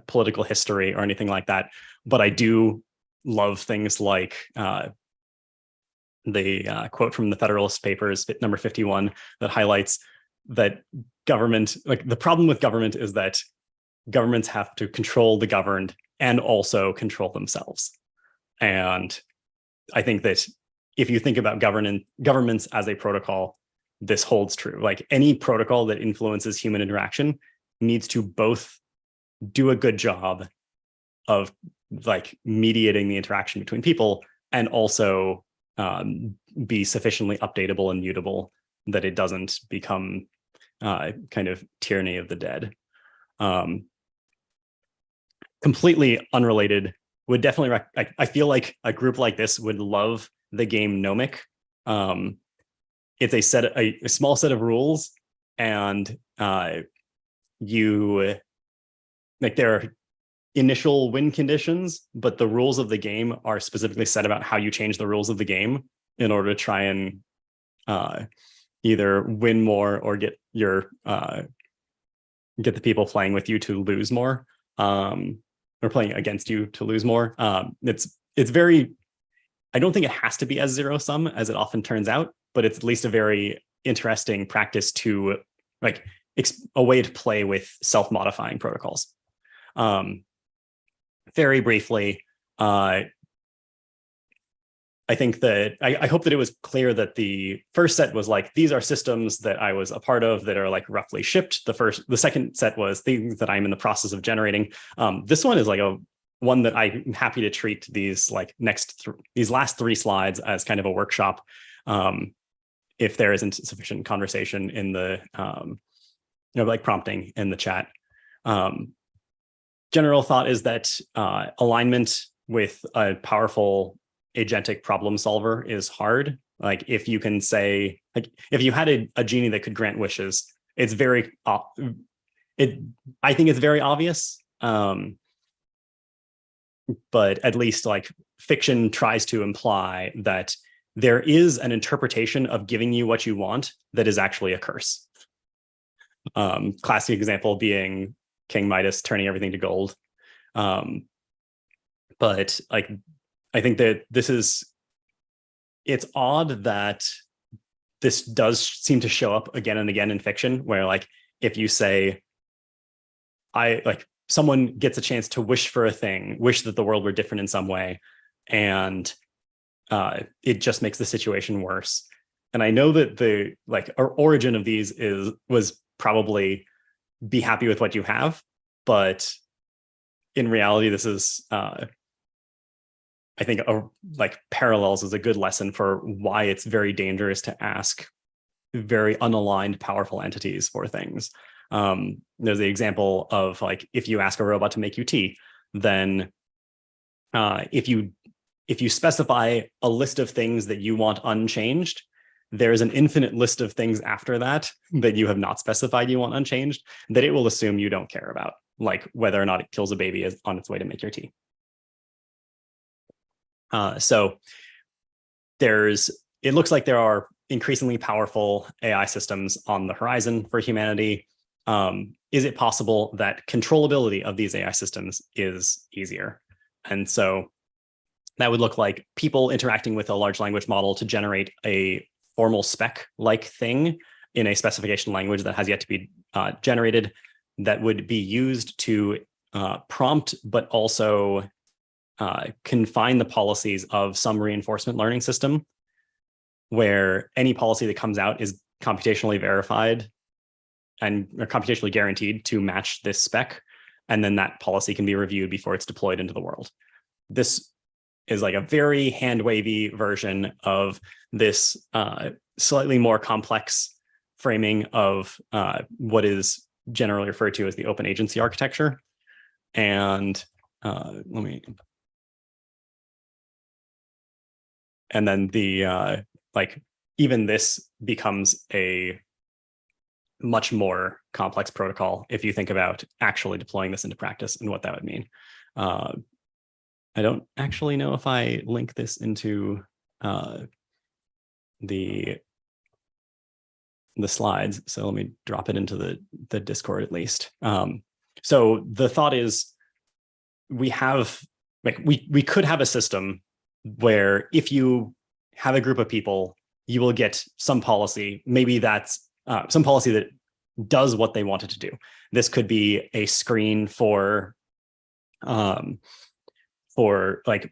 political history or anything like that. But I do love things like the quote from the Federalist Papers, number 51, that highlights that government, like the problem with government is that governments have to control the governed and also control themselves. And I think that if you think about governments as a protocol, this holds true. Like any protocol that influences human interaction needs to both do a good job of like mediating the interaction between people and also be sufficiently updatable and mutable that it doesn't become kind of tyranny of the dead. Completely unrelated, would definitely I feel like a group like this would love the game Gnomic. It's a small set of rules, and you like there are initial win conditions, but the rules of the game are specifically set about how you change the rules of the game in order to try and either win more or get the people playing with you to lose more, or playing against you to lose more. It's very, I don't think it has to be as zero sum as it often turns out, but it's at least a very interesting practice to like a way to play with self-modifying protocols. Very briefly, I think that I hope that it was clear that the first set was like, these are systems that I was a part of that are like roughly shipped. The second set was things that I'm in the process of generating. This one is like one that I'm happy to treat these like these last three slides as kind of a workshop. If there isn't sufficient conversation in the, like prompting in the chat. General thought is that alignment with a powerful agentic problem solver is hard. Like if you can say, like if you had a genie that could grant wishes, it's very, I think it's very obvious. But at least like fiction tries to imply that there is an interpretation of giving you what you want that is actually a curse. Classic example being King Midas turning everything to gold. But like, I think that it's odd that this does seem to show up again and again in fiction, where like, if you say, someone gets a chance to wish for a thing, wish that the world were different in some way, and it just makes the situation worse. And I know that the origin of these was probably be happy with what you have, but in reality, this is I think parallels is a good lesson for why it's very dangerous to ask very unaligned, powerful entities for things. There's the example of like, if you ask a robot to make you tea, then if you specify a list of things that you want unchanged, there's an infinite list of things after that that you have not specified you want unchanged that it will assume you don't care about, like whether or not it kills a baby on its way to make your tea. So it looks like there are increasingly powerful AI systems on the horizon for humanity. Is it possible that controllability of these AI systems is easier? And so that would look like people interacting with a large language model to generate a formal spec-like thing in a specification language that has yet to be generated, that would be used to prompt, but also confine the policies of some reinforcement learning system, where any policy that comes out is computationally verified and or computationally guaranteed to match this spec. And then that policy can be reviewed before it's deployed into the world. This is like a very hand-wavy version of this slightly more complex framing of what is generally referred to as the open agency architecture. And and then the even this becomes a much more complex protocol if you think about actually deploying this into practice and what that would mean. I don't actually know if I link this into the slides, so let me drop it into the Discord at least. So the thought is, we could have a system where if you have a group of people, you will get some policy. Maybe that's some policy that does what they want it to do. This could be a screen for like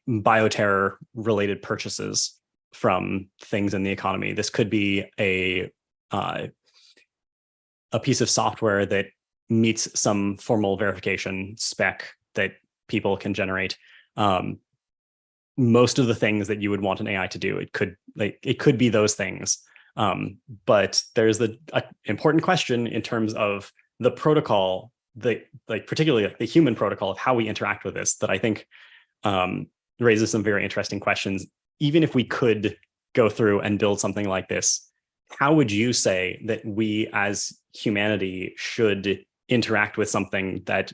bioterror related purchases from things in the economy. This could be a piece of software that meets some formal verification spec that people can generate. Most of the things that you would want an AI to do, it could be those things. But there's the important question in terms of the protocol, particularly the human protocol of how we interact with this, that I think raises some very interesting questions. Even if we could go through and build something like this, how would you say that we as humanity should interact with something that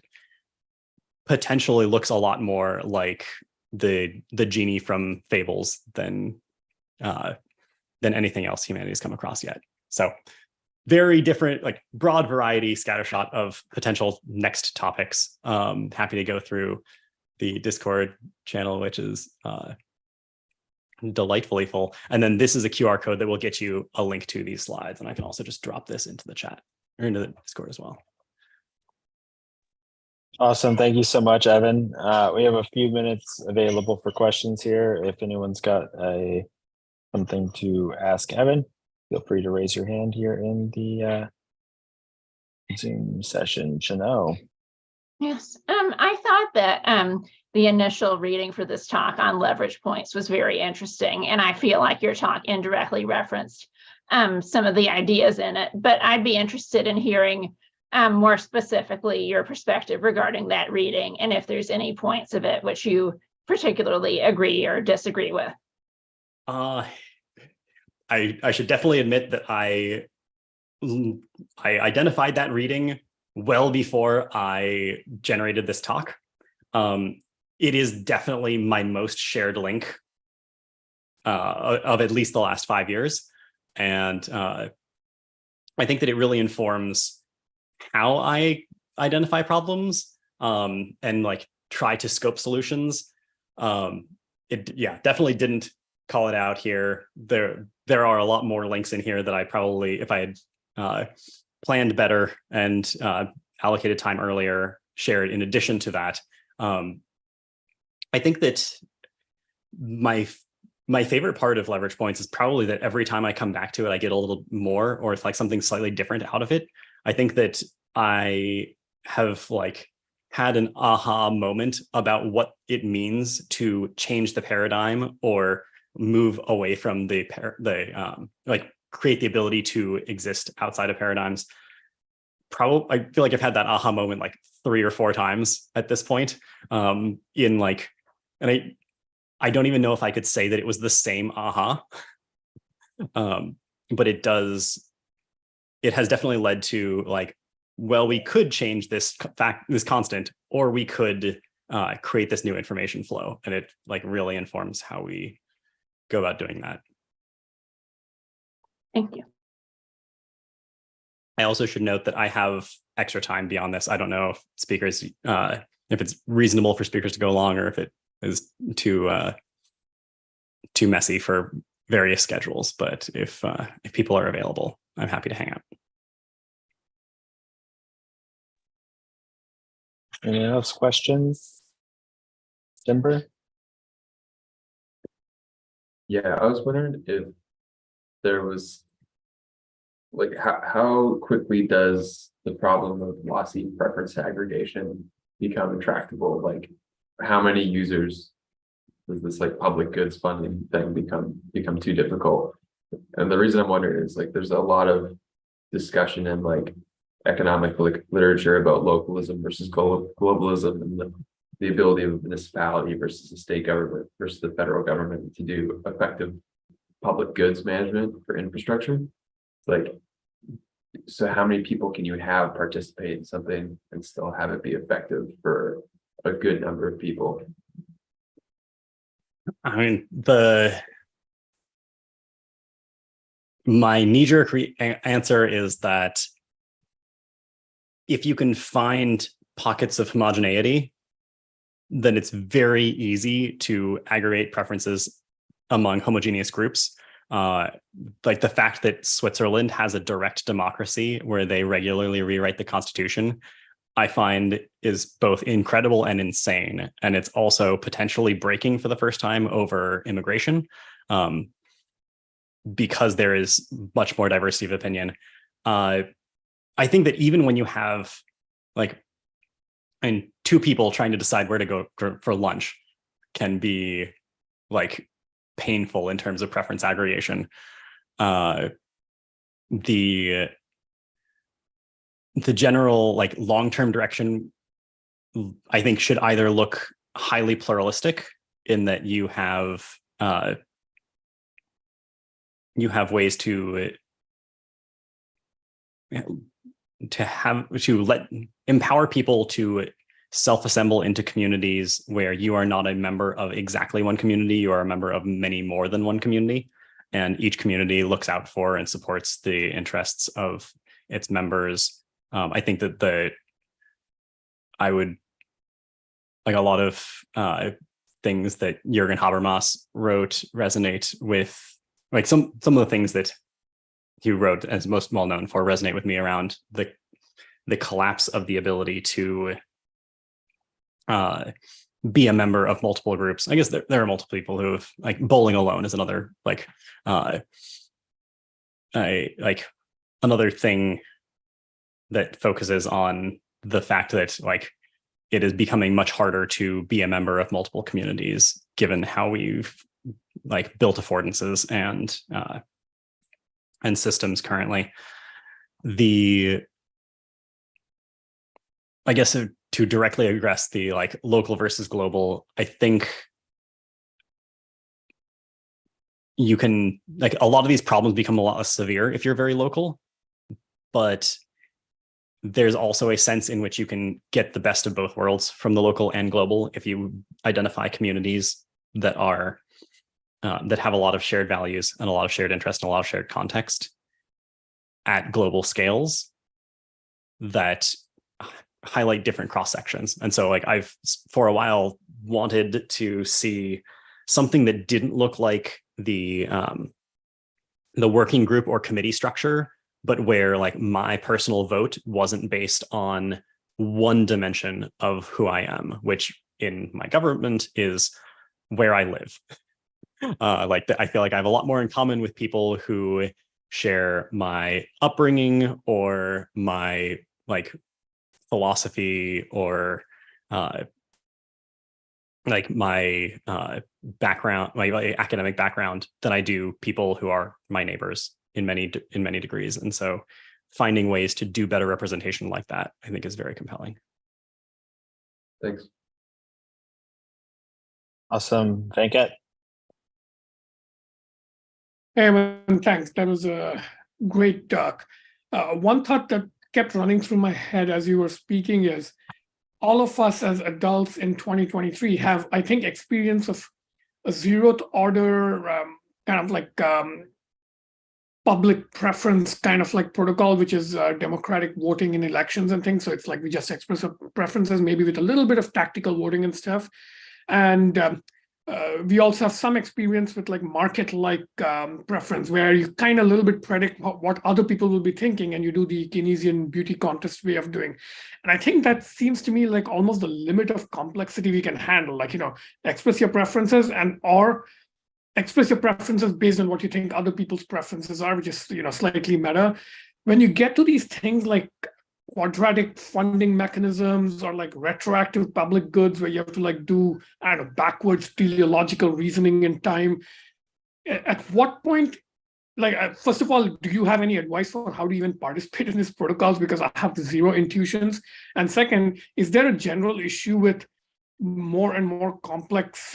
potentially looks a lot more like the genie from Fables than anything else humanity's come across yet? So very different, like broad variety, scattershot of potential next topics. Happy to go through the Discord channel, which is delightfully full. And then this is a QR code that will get you a link to these slides. And I can also just drop this into the chat or into the Discord as well. Awesome. Thank you so much, Evan. We have a few minutes available for questions here. If anyone's got something to ask Evan, feel free to raise your hand here in the Zoom session. Chano. Yes, I thought that the initial reading for this talk on leverage points was very interesting, and I feel like your talk indirectly referenced some of the ideas in it, but I'd be interested in hearing more specifically your perspective regarding that reading, and if there's any points of it which you particularly agree or disagree with. I should definitely admit that I identified that reading well before I generated this talk. It is definitely my most shared link of at least the last 5 years. And I think that it really informs how I identify problems and like try to scope solutions. Definitely didn't call it out here. There are a lot more links in here that I probably, if I had planned better and allocated time earlier, shared in addition to that. I think that my favorite part of leverage points is probably that every time I come back to it, I get a little more, or it's like something slightly different out of it. I think that I have like had an aha moment about what it means to change the paradigm or move away from like create the ability to exist outside of paradigms. I feel like I've had that aha moment like 3 or 4 times at this point. And I don't even know if I could say that it was the same aha, but it has definitely led to like, well, we could change this constant, or we could create this new information flow, and it like really informs how we go about doing that. Thank you. I also should note that I have extra time beyond this. I don't know if speakers, if it's reasonable for speakers to go long, or if it is too messy for various schedules. But if people are available, I'm happy to hang out. Anyone else questions? Timber? Yeah, I was wondering if there was like how quickly does the problem of lossy preference aggregation become intractable? Like how many users does this like public goods funding thing become too difficult? And the reason I'm wondering is like there's a lot of discussion in like economic literature about localism versus globalism, and the ability of a municipality versus the state government versus the federal government to do effective public goods management for infrastructure. Like, so how many people can you have participate in something and still have it be effective for a good number of people? I mean, my knee-jerk answer is that if you can find pockets of homogeneity, then it's very easy to aggregate preferences among homogeneous groups. Like the fact that Switzerland has a direct democracy where they regularly rewrite the constitution, I find is both incredible and insane. And it's also potentially breaking for the first time over immigration, because there is much more diversity of opinion. I think that even when you have like, and two people trying to decide where to go for lunch can be like painful in terms of preference aggregation. The general like long-term direction, I think, should either look highly pluralistic in that you have ways to empower people to self-assemble into communities where you are not a member of exactly one community, you are a member of many more than one community, and each community looks out for and supports the interests of its members. I think that I would like a lot of things that Jürgen Habermas wrote resonate with, like some of the things that he wrote as most well known for resonate with me around the collapse of the ability to be a member of multiple groups. I guess there are multiple people who have, like, bowling alone is another like another thing that focuses on the fact that like it is becoming much harder to be a member of multiple communities given how we've like built affordances and systems currently. I guess to directly address the like local versus global, I think you can, like, a lot of these problems become a lot less severe if you're very local, but there's also a sense in which you can get the best of both worlds from the local and global if you identify communities that are that have a lot of shared values and a lot of shared interest and a lot of shared context at global scales that highlight different cross sections. And so like I've for a while wanted to see something that didn't look like the working group or committee structure, but where like my personal vote wasn't based on one dimension of who I am, which in my government is where I live. I feel like I have a lot more in common with people who share my upbringing or my like philosophy or like my background, my academic background, than I do people who are my neighbors in many degrees. And so finding ways to do better representation like that, I think, is very compelling. Thanks. Awesome. Venkat? Hey, man, thanks. That was a great talk. One thought that kept running through my head as you were speaking is all of us as adults in 2023 have, I think, experience of a zeroth order kind of like public preference kind of like protocol, which is democratic voting in elections and things. So it's like we just express our preferences, maybe with a little bit of tactical voting and stuff. And we also have some experience with like market-like preference, where you kind of a little bit predict what other people will be thinking, and you do the Keynesian beauty contest way of doing. And I think that seems to me like almost the limit of complexity we can handle. Like, express your preferences or express your preferences based on what you think other people's preferences are, which is slightly meta. When you get to these things like quadratic funding mechanisms or like retroactive public goods, where you have to like do, I don't know, backwards teleological reasoning in time, at what point, like, first of all, do you have any advice for how to even participate in these protocols? Because I have zero intuitions. And second, is there a general issue with more and more complex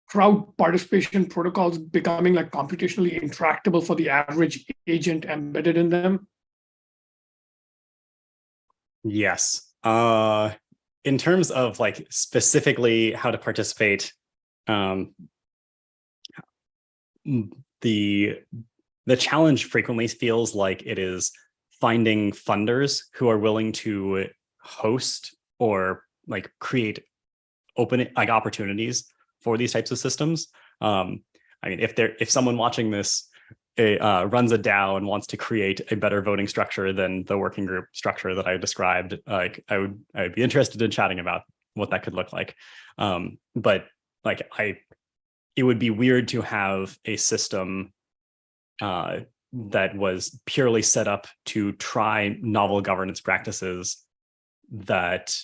crowd participation protocols becoming like computationally intractable for the average agent embedded in them? Yes. In terms of like specifically how to participate, the challenge frequently feels like it is finding funders who are willing to host or like create open like opportunities for these types of systems. I mean, if someone watching this runs a DAO and wants to create a better voting structure than the working group structure that I described, like I would be interested in chatting about what that could look like. But like it would be weird to have a system that was purely set up to try novel governance practices that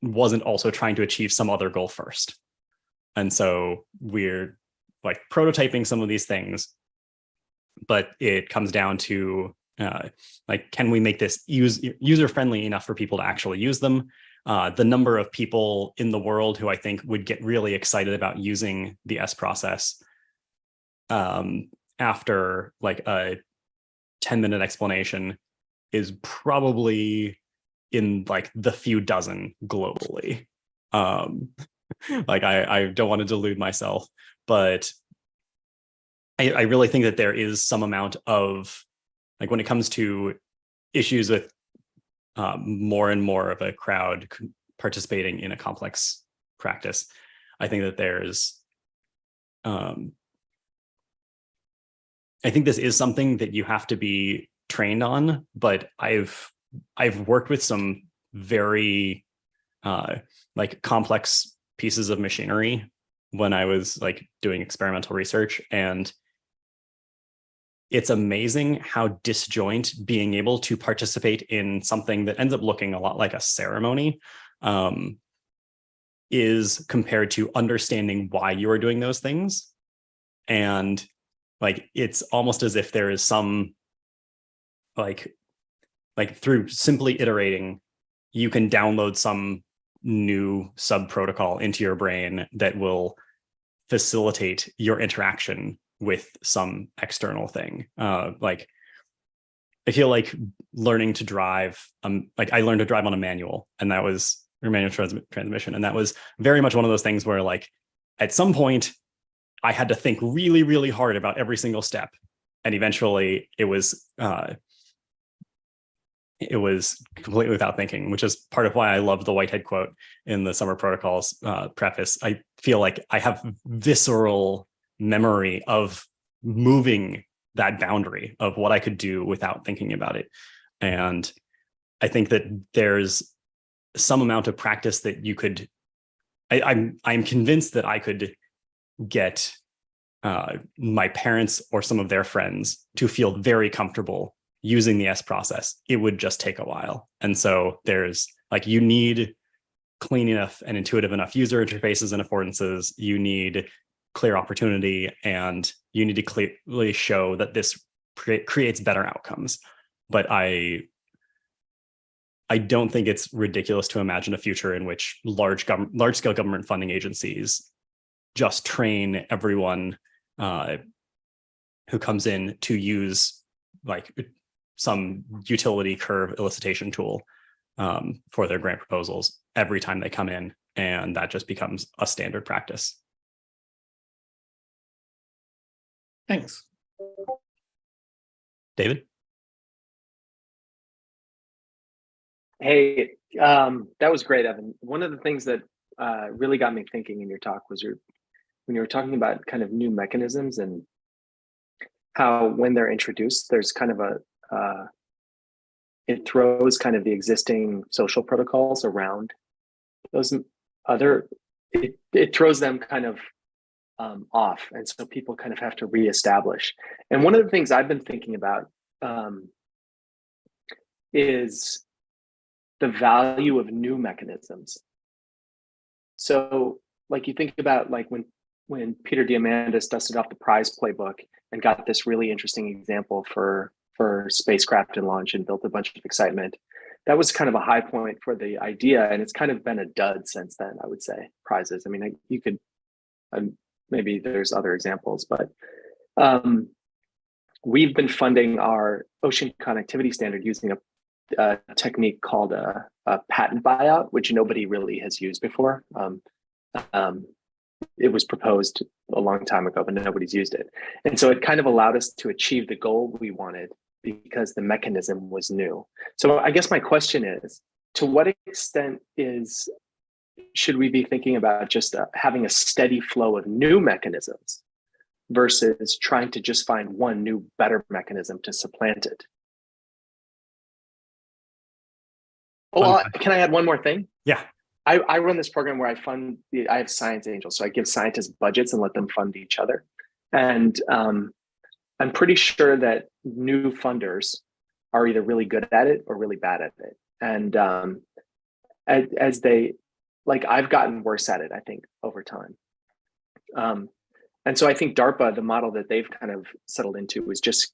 wasn't also trying to achieve some other goal first. And so we're like prototyping some of these things, but it comes down to like, can we make this user-friendly enough for people to actually use them? The number of people in the world who I think would get really excited about using the S process after like a 10-minute explanation is probably in like the few dozen globally. Like I don't want to delude myself, but I really think that there is some amount of, like, when it comes to issues with more and more of a crowd participating in a complex practice, I think that there's I think this is something that you have to be trained on, but I've worked with some very like complex pieces of machinery when I was like doing experimental research, and it's amazing how disjoint being able to participate in something that ends up looking a lot like a ceremony is compared to understanding why you are doing those things. And like, it's almost as if there is some like through simply iterating, you can download some new sub protocol into your brain that will facilitate your interaction with some external thing. Like, I feel like learning to drive, like I learned to drive on a manual, and that was a manual transmission. And that was very much one of those things where like, at some point I had to think really, really hard about every single step. And eventually it was completely without thinking, which is part of why I love the Whitehead quote in the Summer Protocols preface. I feel like I have visceral memory of moving that boundary of what I could do without thinking about it. And I think that there's some amount of practice that you could, I'm convinced that I could get my parents or some of their friends to feel very comfortable using the S process. It would just take a while. And so there's like, you need clean enough and intuitive enough user interfaces and affordances. You need clear opportunity, and you need to clearly show that this creates better outcomes. But I don't think it's ridiculous to imagine a future in which large-scale government funding agencies just train everyone who comes in to use like some utility curve elicitation tool for their grant proposals every time they come in, and that just becomes a standard practice. Thanks. David? Hey, that was great, Evan. One of the things that really got me thinking in your talk was when you were talking about kind of new mechanisms and how when they're introduced, there's kind of it throws kind of the existing social protocols around those other, it throws them kind of off. And so people kind of have to reestablish. And one of the things I've been thinking about is the value of new mechanisms. So like you think about like when Peter Diamandis dusted off the prize playbook and got this really interesting example for spacecraft and launch and built a bunch of excitement, that was kind of a high point for the idea. And it's kind of been a dud since then, I would say, prizes. I mean, you could, maybe there's other examples, but we've been funding our ocean connectivity standard using a technique called a patent buyout, which nobody really has used before. It was proposed a long time ago, but nobody's used it. And so it kind of allowed us to achieve the goal we wanted because the mechanism was new. So I guess my question is, to what extent should we be thinking about just having a steady flow of new mechanisms versus trying to just find one new, better mechanism to supplant it. Oh, can I add one more thing? Yeah. I run this program where I have science angels. So I give scientists budgets and let them fund each other. And I'm pretty sure that new funders are either really good at it or really bad at it. And as they, like, I've gotten worse at it, I think, over time. And so I think DARPA, the model that they've kind of settled into is just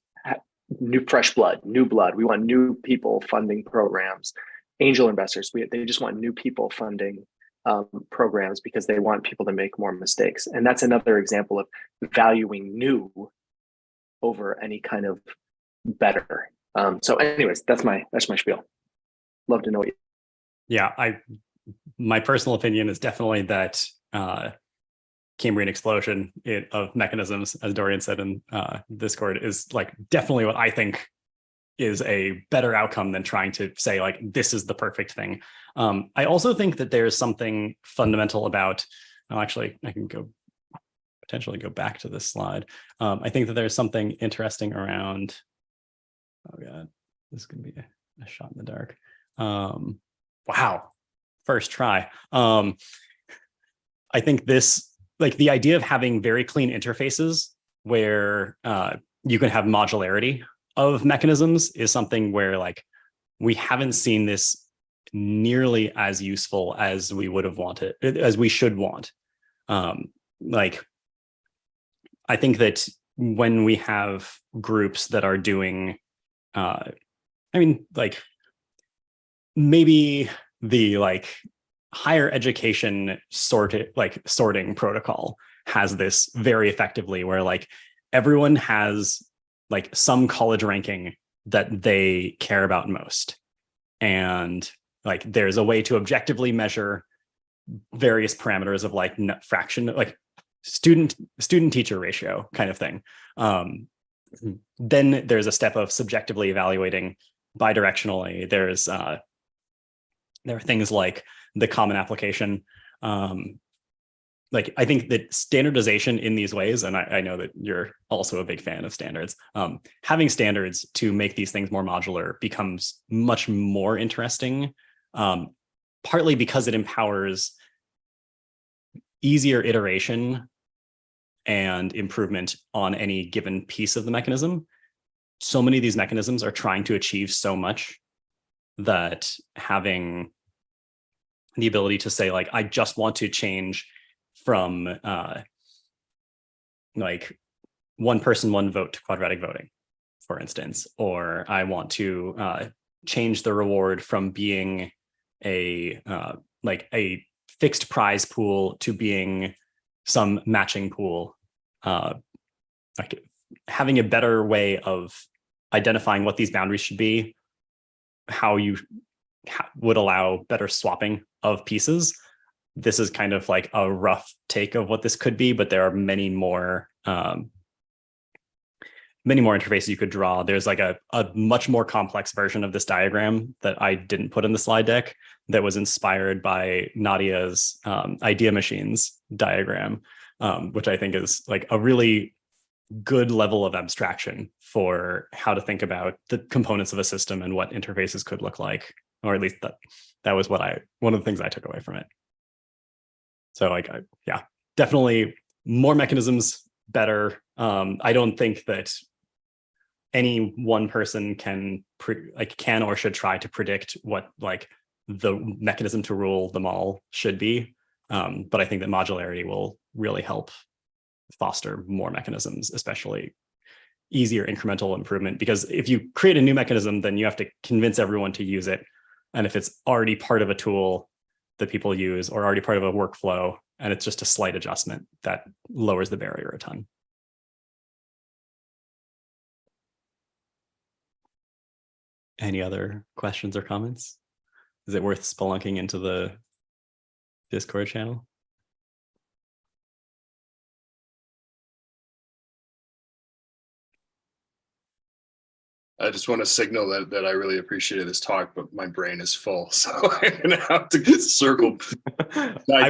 new, fresh blood, new blood. We want new people funding programs. Angel investors, they just want new people funding programs because they want people to make more mistakes. And that's another example of valuing new over any kind of better. So anyways, that's my spiel. Love to know you. Yeah, my personal opinion is definitely that Cambrian explosion of mechanisms, as Dorian said in Discord, is like definitely what I think is a better outcome than trying to say like this is the perfect thing. I also think that there's something fundamental about. Actually, I can potentially go back to this slide. I think that there's something interesting around. Oh god, this is gonna be a shot in the dark. Wow, first try. I think this, like the idea of having very clean interfaces where you can have modularity of mechanisms is something where like we haven't seen this nearly as useful as we would have wanted, as we should want. Like, I think that when we have groups that are doing, I mean, like maybe the like higher education sorting protocol has this very effectively where like everyone has like some college ranking that they care about most. And like there's a way to objectively measure various parameters of like fraction, like student teacher ratio kind of thing. Then there's a step of subjectively evaluating bidirectionally. There are things like the common application. Like I think that standardization in these ways, and I know that you're also a big fan of standards, having standards to make these things more modular becomes much more interesting, partly because it empowers easier iteration and improvement on any given piece of the mechanism. So many of these mechanisms are trying to achieve so much that having the ability to say like, I just want to change from like one person, one vote to quadratic voting, for instance, or I want to change the reward from being a like a fixed prize pool to being some matching pool. Like having a better way of identifying what these boundaries should be, how you would allow better swapping of pieces. This is kind of like a rough take of what this could be, but there are many more interfaces you could draw. There's like a much more complex version of this diagram that I didn't put in the slide deck that was inspired by Nadia's idea machines diagram, which I think is like a really good level of abstraction for how to think about the components of a system and what interfaces could look like, or at least that was one of the things I took away from it. So like, yeah, definitely more mechanisms, better. I don't think that any one person can or should try to predict what like the mechanism to rule them all should be. But I think that modularity will really help foster more mechanisms, especially easier incremental improvement. Because if you create a new mechanism, then you have to convince everyone to use it. And if it's already part of a tool that people use or already part of a workflow, and it's just a slight adjustment, that lowers the barrier a ton. Any other questions or comments? Is it worth spelunking into the Discord channel? I just want to signal that I really appreciated this talk, but my brain is full, so I'm gonna have to circle. I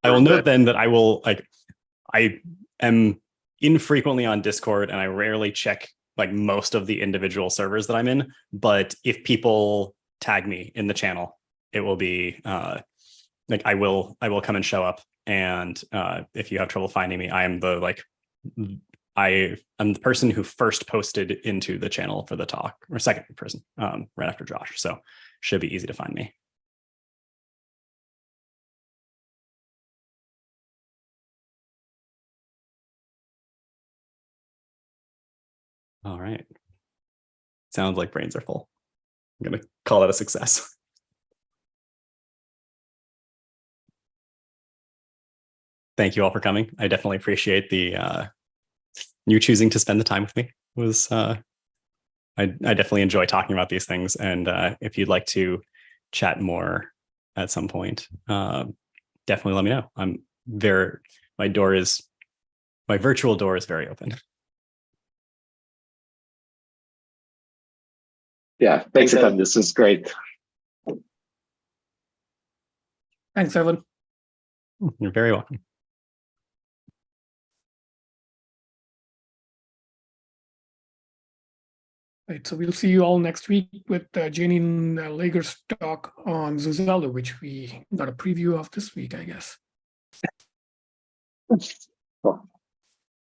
will note then that I am infrequently on Discord, and I rarely check like most of the individual servers that I'm in. But if people tag me in the channel, it will be like I will come and show up. And if you have trouble finding me, I am I'm the person who first posted into the channel for the talk, or second person, right after Josh. So should be easy to find me. All right. Sounds like brains are full. I'm going to call that a success. Thank you all for coming. I definitely appreciate the you choosing to spend the time with me. It was I definitely enjoy talking about these things. And if you'd like to chat more at some point, definitely let me know. I'm very, my virtual door is very open. Yeah, thanks for coming. This is great. Thanks, Evan. You're very welcome. Right, so we'll see you all next week with Janine Lager's talk on Zuzalo, which we got a preview of this week, I guess. Cool.